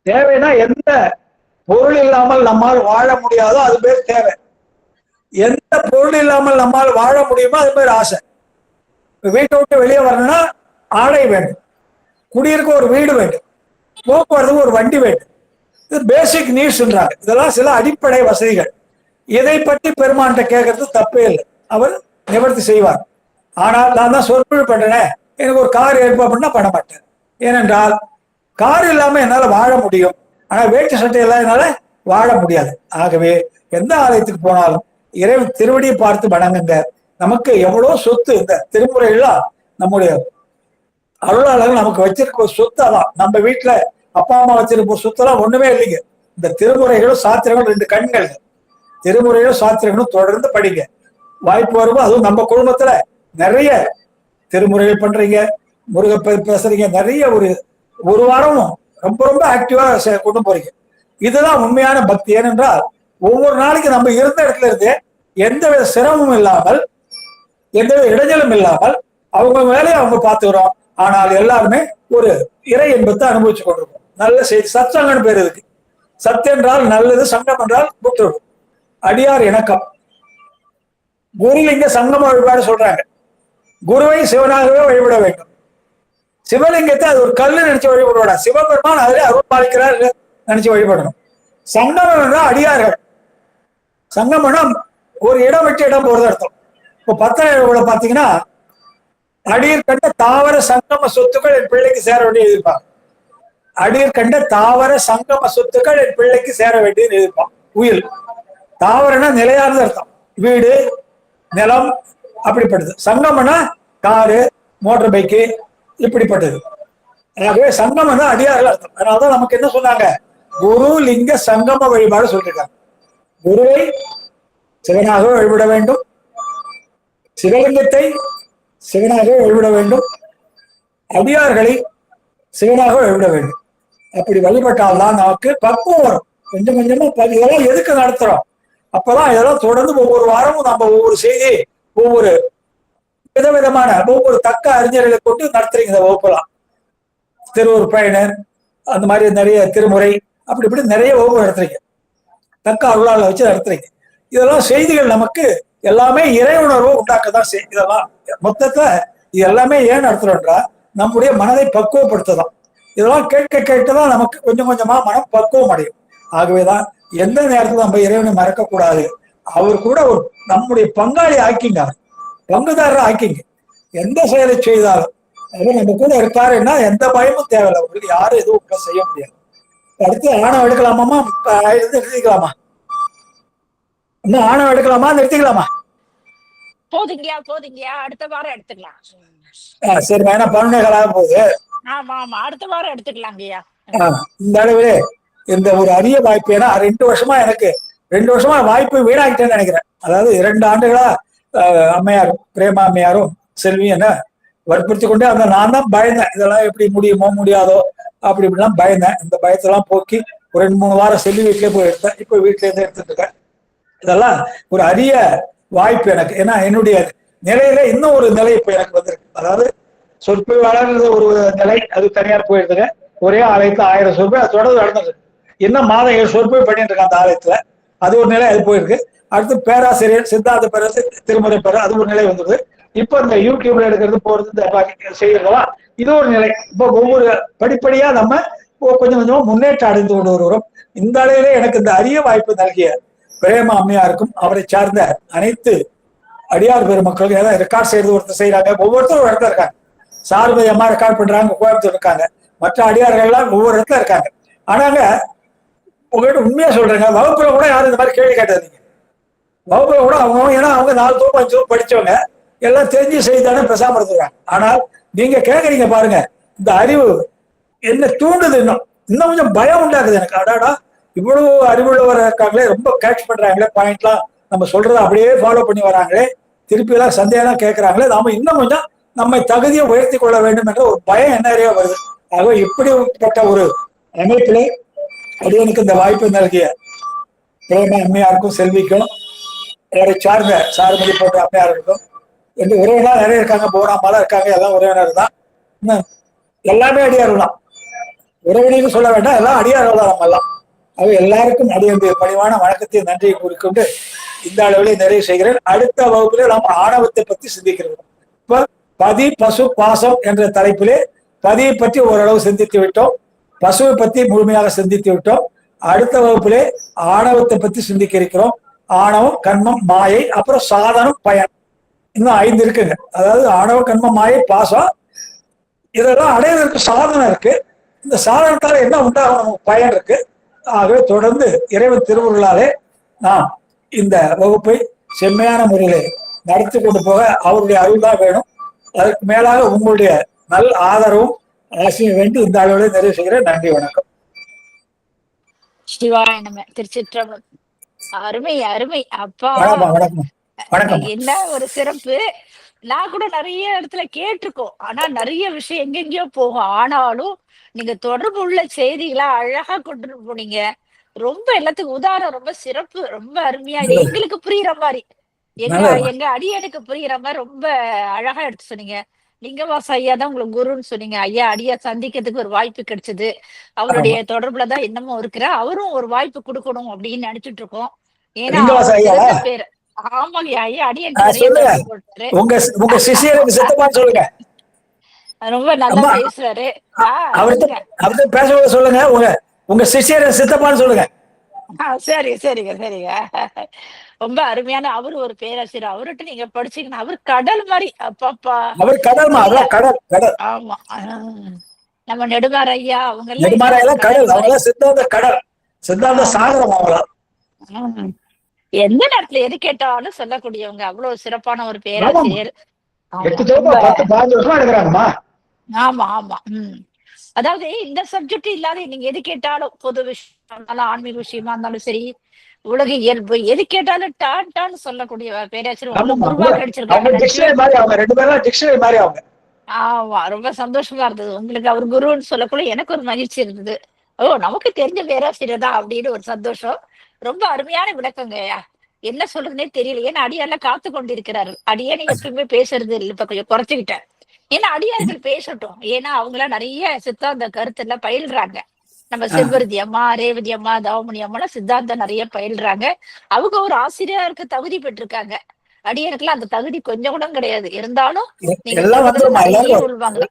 தேவைன்னா எந்த பொருள் இல்லாமல் நம்மால் வாழ முடியாதோ அது பேர் தேவை. எந்த பொருள் இல்லாமல் நம்மால் வாழ முடியுமோ அது பேர் ஆசை. வீட்டை விட்டு வெளியே வரணும்னா ஆடை வேண்டும், குடியிருக்க ஒரு வீடு வேண்டும், போக்குவரத்துக்கு ஒரு வண்டி வேண்டும். இது பேசிக் நீட்ஸ்ன்றாங்க. இதெல்லாம் சில அடிப்படை வசதிகள். இதை பற்றி பெருமான்கிட்ட கேட்கறது தப்பே இல்லை, அவர் நிவர்த்தி செய்வார். ஆனால் நான் தான் சொற்பொழிவு பண்றேன், எனக்கு ஒரு கார் ஏற்பாடு பண்ணா பண்ண மாட்டேன். ஏனென்றால் கார் இல்லாம என்னால வாழ முடியும், ஆனா வேட்டு சட்டை எல்லாம் என்னால வாழ முடியாது. ஆகவே எந்த ஆலயத்துக்கு போனாலும் இறைவன் திருவடியை பார்த்து வணங்குங்க. நமக்கு எவ்வளவு சொத்து, இந்த திருமுறைகள்லாம் நம்முடைய அருளாளர்கள் நமக்கு வச்சிருக்க சொத்து. அதான் நம்ம வீட்டுல அப்பா அம்மா வச்சிருக்க சொத்தெல்லாம் ஒண்ணுமே இல்லைங்க. இந்த திருமுறைகளும் சாத்திரங்களும் 2 கண்கள். திருமுறைகளும் சாத்திரங்களும் தொடர்ந்து படிங்க. வாய்ப்பு வரும்போது, அதுவும் நம்ம குடும்பத்துல நிறைய திருமுறைகள் பண்றீங்க, முருக பேசுறீங்க, நிறைய ஒரு வாரமும் ரொம்ப ரொம்ப ஆக்டிவா கொண்டு போறீங்க. இதுதான் உண்மையான பக்தி. ஏனென்றால் ஒவ்வொரு நாளைக்கு நம்ம இருந்த இடத்துல இருந்து எந்தவித சிரமமும் இல்லாமல், எந்தவித இடைஞ்சலும் இல்லாமல் அவங்க வேலையை அவங்க பார்த்துக்கிறோம். ஆனால் எல்லாருமே ஒரு இறை என்பதை அனுபவிச்சு கொண்டிருக்கோம். நல்ல செய்தி. சத்சங்கம்னு பேர் இருக்கு. சத் என்றால் நல்லது, சங்கம் என்றால் புத்தொடு, அடியார் இணக்கம். குருலிங்க சங்கம வழிபாடு சொல்றாங்க. குருவை சிவனாகவே வழிபட வேண்டும். சிவலிங்கத்தை அது ஒரு கல்லு நினைச்சு வழிபட, சிவபெருமான் அதிலே அருள் பாலிக்கிறார் நினைச்சு வழிபடணும். சங்கமம் என்றால் அடியார்கள். சங்கமம்னா ஒரு இடம் விட்டு இடம் போறது அர்த்தம். இப்போ 10,000 பாத்தீங்கன்னா, அடியர் கண்ட தாவர சங்கம சொத்துக்கள் என் பிள்ளைக்கு சேர வேண்டிய எதிர்ப்பாங்க. அடியர் கண்ட தாவர சங்கம சொத்துக்கள் என் பிள்ளைக்கு சேர வேண்டியது இருப்பான். உயில் தாவரம்னா நிலையானது அர்த்தம். வீடு, நிலம் அப்படிப்பட்டது. சங்கமம்னா காரு, மோட்டார் பைக்கு இப்படிப்பட்டது. ஆகவே சங்கமம் தான் அடியார்கள் அர்த்தம். அதனாலதான் நமக்கு என்ன சொன்னாங்க, குரு லிங்க சங்கம வழிபாடு சொல்லிருக்காங்க. குருவை சிவனாக வழிபட வேண்டும், சிவலிங்கத்தை சிவனாக வழிபட வேண்டும், அடியார்களை சிவனாக வழிபட வேண்டும். அப்படி வழிபட்டால்தான் நமக்கு பக்குவம் வரும். கொஞ்சம் கொஞ்சமா இதெல்லாம் எதுக்கு நடத்துறோம்? அப்பதான் இதெல்லாம் தொடர்ந்து ஒவ்வொரு வாரமும் நம்ம ஒவ்வொரு செய்தி, ஒவ்வொரு விதவிதமான ஒவ்வொரு தக்க அறிஞர்களை கொண்டு நடத்துறீங்க. இந்த வகுப்பெல்லாம் திருவூர் பயனர் அந்த மாதிரி நிறைய திருமுறை அப்படி இப்படி நிறைய வகுப்பு நடத்துறீங்க. தக்க அருளாளை வச்சு நடத்துறீங்க. இதெல்லாம் செய்திகள் நமக்கு எல்லாமே இறை உணர்வு உண்டாக்கதான் இதெல்லாம் மொத்தத்துல இது எல்லாமே ஏன் நடத்துறோம்ன்றா நம்முடைய மனதை பக்குவப்படுத்ததான். இதெல்லாம் கேட்க கேட்டுதான் நமக்கு கொஞ்சம் கொஞ்சமா மனம் பக்குவம் அடையும். ஆகவேதான் எந்த நேரத்துல நம்ம இறைவனை மறக்க கூடாது. அவர் கூட ஒரு நம்முடைய பங்காளி ஆக்கிங்க, பங்குதாரர் ஆக்கிங்க. எந்த செயலை செய்தாலும் அவர் நம்ம கூட இருக்காருன்னா எந்த பயமும் தேவையில்லை. உங்களுக்கு யாரும் எதுவும் செய்ய முடியாது. அடுத்து ஆணவம் எடுக்கலாமாமா, நிறுத்திக்கலாமா? இன்னும் ஆணவம் எடுக்கலாமா, நிறுத்திக்கலாமா? போதுங்கயா அடுத்த வாரம் எடுத்துக்கலாம். சரி, வேணா 12 போகுது. ஆமா ஆமா, அடுத்த வாரம் எடுத்துக்கலாங்கய்யா. இந்த அளவிலே இந்த ஒரு அரிய வாய்ப்பு, ஏன்னா 2 வருஷமா எனக்கு 2 வருஷமா வாய்ப்பு வீணாகிட்டேன்னு நினைக்கிறேன். அதாவது 2 ஆண்டுகளா அம்மையாரும் பிரேமா அம்மையாரும் செல்வி என்ன வற்புறுத்தி கொண்டே அந்த நான் தான் பயந்தேன். இதெல்லாம் எப்படி முடியுமோ முடியாதோ அப்படி இப்படிலாம் பயந்தேன். இந்த பயத்தெல்லாம் போக்கி ஒரு 2-3 வாரம் செல்வி வீட்டிலே போய் எடுத்தேன். இப்போ வீட்டில இருந்து எடுத்துட்டு இருக்கேன். இதெல்லாம் ஒரு அரிய வாய்ப்பு எனக்கு. ஏன்னா என்னுடைய நிலையில இன்னும் ஒரு நிலை இப்ப எனக்கு வந்திருக்கு. அதாவது சொற்பொழிவாளர் ஒரு நிலை, அது தனியார் போயிருதுங்க. ஒரே ஆலயத்துல 1000 சொற்பொழி அது தொடர்ந்து நடந்துருக்கு. இன்னும் மாதம் 7 சொற்பொழி பண்ணிட்டு இருக்கேன் அந்த ஆலயத்துல. அது ஒரு நிலை அது போயிருக்கு. அடுத்து பேராசிரியர் சித்தாந்த பேராசிரியர் திருமுறை பெற அது ஒரு நிலை வந்தது. இப்ப இந்த யூடியூப்ல எடுக்கிறது போறது இந்த செய்யறதெல்லாம் இது ஒரு நிலை. இப்போ ஒவ்வொரு படிப்படியா நம்ம கொஞ்சம் கொஞ்சமா முன்னேற்றம் அடைந்து கொண்டு வருகிறோம். இந்த அளவிலே எனக்கு இந்த அரிய வாய்ப்பு நல்கிய பிரேமா அம்மையாருக்கும் அவரை சார்ந்த அனைத்து அடியார் பெருமக்களுக்கும், ஏதாவது ரெக்கார்ட் செய்யறது ஒருத்தர் செய்யறாங்க, ஒவ்வொருத்தரும் ஒரு இடத்துல இருக்காங்க. சார்பதி அம்மா ரெக்கார்ட் பண்றாங்க, கோயம்புத்தூர் இருக்காங்க. மற்ற அடியார்கள் எல்லாம் ஒவ்வொரு இடத்துல இருக்காங்க. ஆனாங்க உங்ககிட்ட உண்மையா சொல்றேங்க, வகுப்புல கூட யாரும் இந்த மாதிரி கேள்வி கேட்டாதீங்க. வகுப்புல கூட அவங்க ஏன்னா அவங்க 4 தோப்பு 5 தோப்பு படிச்சவங்க எல்லாம் தெரிஞ்சு செய்தானே பேசாம இருந்துருக்காங்க. ஆனால் நீங்க கேட்கறீங்க பாருங்க, இந்த அறிவு என்ன தூண்டுது, இன்னும் கொஞ்சம் பயம் உண்டாக்குது எனக்கு. அடாடா இவ்வளவு அறிவுள்ளவர் இருக்காங்களே, ரொம்ப கேட்ச் பண்றாங்களே, பாயிண்ட்லாம் நம்ம சொல்றதை அப்படியே ஃபாலோ பண்ணி வராங்களே, திருப்பி எல்லாம் சந்தேகம் கேட்கறாங்களே, நாம இன்னும் கொஞ்சம் நம்மை தகுதியை உயர்த்தி கொள்ள வேண்டும் என்ற ஒரு பயம் என்ன நிறைய வருது. ஆகவே இப்படிப்பட்ட ஒரு அமைப்பிலே அடியனுக்கு இந்த வாய்ப்பு நல்கிய பிரேமா அம்மையாருக்கும் செல்விக்கும் அவரை சார்ந்த சாருமதி போன்ற அம்மையாருக்கும் என்று உறவினர் நிறைய இருக்காங்க. போனாமலாம் இருக்காங்க, எல்லாம் உறவினர் தான், எல்லாமே அடியார்கள் தான். உறவினர்னு சொல்ல வேண்டாம், எல்லாம் அடியார்கள் தான் நம்ம எல்லாம். அது எல்லாருக்கும் அடியனுடைய பணிவான வணக்கத்தை நன்றியை கூறிக்கொண்டு இந்த அளவிலே நிறைவு செய்கிறேன். அடுத்த வகுப்பிலே நாம் ஆணவத்தை பற்றி சிந்திக்கிறோம். இப்ப பதி பசு பாசம் என்ற தலைப்பிலே பதியை பற்றி ஓரளவு சிந்தித்து விட்டோம், பசுவை பற்றி முழுமையாக சிந்தித்து விட்டோம். அடுத்த வகுப்பிலே ஆணவத்தை பற்றி சிந்திக்க இருக்கிறோம். ஆணவம், கண்மம், மாயை, அப்புறம் சாதனம், பயன், இன்னும் 5 இருக்குங்க. அதாவது ஆணவ, கண்மம், மாயை, பாசம், இதெல்லாம் அடைவதற்கு சாதனம் இருக்கு. இந்த சாதனத்தால என்ன உண்டாகும், நமக்கு பயன் இருக்கு. ஆகவே தொடர்ந்து இறைவன் திருவுருளாலே நாம் இந்த வகுப்பை செம்மையான முறையிலே நடத்தி கொண்டு போக அவருடைய அருள் தான் வேணும். அதற்கு மேலாக உங்களுடைய நல் ஆதரவும் ஆசையும் வேண்டி இந்த அளவில் நிறைவு செய்கிறேன். நன்றி, வணக்கம். சிவாய நம. திருச்சிற்றம்பலம். அருமை அருமை அப்பா. வணக்கம் வணக்கம். என்ன ஒரு சிறப்பு. நான் கூட நிறைய இடத்துல கேட்டிருக்கோம், ஆனா நிறைய விஷயம் எங்கெங்கயோ போகும். ஆனாலும் நீங்க தொடர்பு உள்ள செய்திகளா அழகா கொண்டு போனீங்க. ரொம்ப எல்லாத்துக்கும் உதாரணம் ரொம்ப சிறப்பு, ரொம்ப அருமையா எங்களுக்கு புரியுற மாதிரி, எங்க அடியனுக்கு புரியுற மாதிரி ரொம்ப அழகா எடுத்து சொன்னீங்க. லிங்கவாச ஐயா தான் உங்களுக்கு குருன்னு சொன்னீங்க. ஐயா அடியா சந்திக்கிறதுக்கு ஒரு வாய்ப்பு கிடைச்சது. அவருடைய தொடர்புலதான் இன்னமும் இருக்கிற. அவரும் ஒரு வாய்ப்பு கொடுக்கணும் அப்படின்னு நினைச்சிட்டு இருக்கோம். ஏன்னா பேரு ஆமாங்க ஐயா அடியன் உங்க சிஷியருக்கு சித்தப்பான்னு சொல்லுங்க. ரொம்ப நல்லா பேசுறாரு. அவர்கிட்ட பேச சொல்லுங்க. உங்க சிஷியரை சித்தப்பான்னு சொல்லுங்க. சரி சரிங்க சரிங்க. ரொம்ப அருமையான அவரு ஒரு பேராசிரியர். அவர்கிட்ட நீங்க படிச்சீங்கன்னா அவர் கடல் மாதிரி. அப்பாப்பா, அவர் கடல். ஆமா. நம்ம நெடுமாற ஐயா அவங்க எல்லாம் நெடுமாறையெல்லாம் கடல், அவங்க சித்தாந்த கடல், சித்தாந்த சாகரம் அவங்களாம். எந்த நேரத்துல எது கேட்டாலும் சொல்லக்கூடியவங்க. அவ்வளவு சிறப்பான ஒரு ஆமாம், பேராசிரியர். 8 தொகுப்பா 10-15 வருஷமா எடுக்கிறாங்கம்மா. ஆமா ஆமா. அதாவது இந்த சப்ஜெக்ட் இல்லாத நீங்க எது கேட்டாலும், பொது விஷயம் இருந்தாலும், ஆன்மீக விஷயமா இருந்தாலும் சரி, உலக இயல்பு எது கேட்டாலும் டான் டான்னு சொல்லக்கூடிய பேராசிரியர். ஆமாம்மா, உருவாக்க அவங்க அடிச்சிருக்காங்க. டிக்ஷனரி மாதிரி, அவங்க 2 பேரும் டிக்ஷனரி மாதிரி அவங்க. ஆமா, ரொம்ப சந்தோஷமா இருந்தது. உங்களுக்கு அவர் குருன்னு சொல்லக்குள்ள எனக்கு ஒரு மகிழ்ச்சி இருந்தது. ஓ, நமக்கு தெரிஞ்ச பேராசிரியர் தான் அப்படின்னு ஒரு சந்தோஷம். ரொம்ப அருமையான விளக்கங்க. என்ன சொல்றதுன்னே தெரியல. ஏன்னா அடியார்ல காத்து கொண்டிருக்கிறாரு. அடியானை எப்பயுமே பேசுறது இல்லை, இப்ப கொஞ்சம் குறைச்சுக்கிட்டேன். ஏன்னா அடியார்கள் பேசட்டும். ஏன்னா அவங்கள நிறைய சித்தாந்த கருத்துல பயில்றாங்க. நம்ம செல்வருதி அம்மா, ரேவதி அம்மா, தவமணி அம்மா சித்தாந்தம் நிறைய பயில்றாங்க. அவங்க ஒரு ஆசிரியருக்கு தகுதி பெற்றிருக்காங்க. அடியாருக்குலாம் அந்த தகுதி கொஞ்சம் கூட கிடையாது. இருந்தாலும் நீங்க எல்லாம் சொல்றது வந்துருமா, நிறைய உள்வாங்க.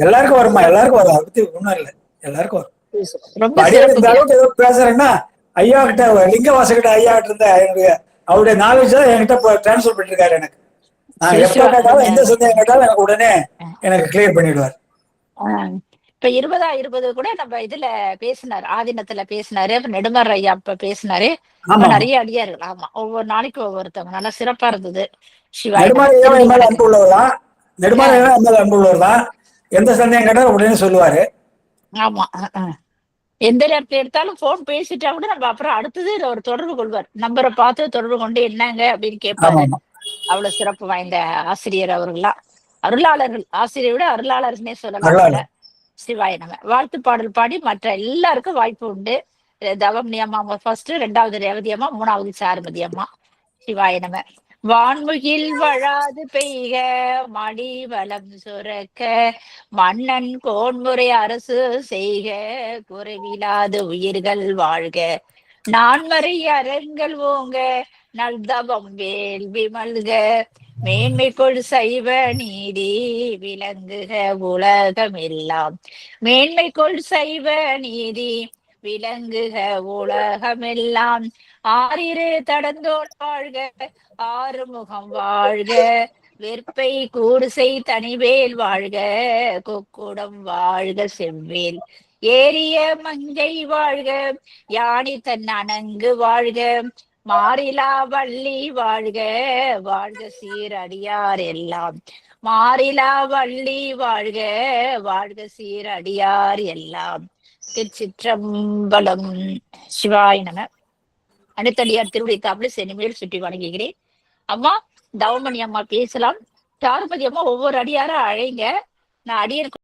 எல்லாருக்கும் வருமா, எல்லாருக்கும் வரும். அதை பத்தி ஒண்ணும் இல்லை, எல்லாருக்கும் வரும். ரொம்ப அடியார் இந்த சிறப்புங்க. அளவுக்கு ஏதோ பேசுறேன்னா, ஐயா கிட்ட, லிங்கவாசகிட்ட ஐயா கிட்ட இருந்த அவருடைய நாலேஜ் தான் என்கிட்ட டிரான்ஸ்ஃபர் பண்ணிருக்காரு எனக்கு. நான் எப்ப கேட்டாலும், எந்த சந்தேகம் கேட்டாலும் எனக்கு உடனே எனக்கு கிளியர் பண்ணிடுவார். இப்ப 20 கூட நம்ம இதுல பேசினாரு, ஆதீனத்துல பேசினாரு, நெடுமாற ஐயா அப்ப பேசினாரு. நிறைய அடியார்கள். ஆமா, ஒவ்வொரு நாளைக்கு ஒவ்வொருத்தவங்க நல்லா சிறப்பா இருந்தது. சிவாய் அன்பு உள்ளவர் தான். எந்த சந்தேகம் கேட்டாலும் உடனே சொல்லுவாரு. ஆமா. எந்த நேரத்துல எடுத்தாலும் போன் பேசிட்டா கூட நம்ம அப்புறம் அடுத்தது ஒரு தொடர்பு கொள்வார். நம்பரை பார்த்து தொடர்பு கொண்டு என்னங்க அப்படின்னு கேட்பாரு. அவ்வளவு சிறப்பு வாய்ந்த ஆசிரியர் அவர்கள்லாம். அருளாளர்கள், ஆசிரியரை விட அருளாளர்னே சொல்லலாம். சிவாய நம. வாழ்த்து பாடல் பாடி மற்ற எல்லாருக்கும் வாய்ப்பு உண்டு. தவமணி அம்மா ஃபர்ஸ்ட், 2வது ரேவதி அம்மா, 3வது சாருமதி அம்மா. சிவாய நம. வான்முகில் வழாது பெய்க, மணி வளம் சுரக்க, மன்னன் கோன்முறை அரசு செய்க, குறைவிலாது உயிர்கள் வாழ்க, நான்மறை அறங்கள் ஓங்க, நல்தவம் வேள்வி மல்க, மேன்மைக்குள் சைவ நீதி விளங்குக உலகமெல்லாம், மேன்மைக்குள் சைவ நீதி விளங்குக உலகமெல்லாம், ஆறிரு தடந்தோள் வாழ்க, ஆறுமுகம் வாழ்க, வெற்பை கூடுசை தனிவேல் வாழ்க, கொக்குடம் வாழ்க செவ்வேல், ஏரிய மங்கை வாழ்க, யானி தன் அணங்கு வாழ்க, மாறிலா வள்ளி வாழ்க, வாழ்க சீரடியார் எல்லாம், மாறிலா வள்ளி வாழ்க, வாழ்க சீரடியார் எல்லாம். திருச்சிற்றம்பலம். சிவாய நம. அடுத்தடியார் திருவிடை தாப்புல செனிமேல் சுற்றி வணங்குகிறேன். அம்மா தவமணி அம்மா பேசலாம். சாருமதி அம்மா ஒவ்வொரு அடியாரா அழைங்க. நான் அடியர்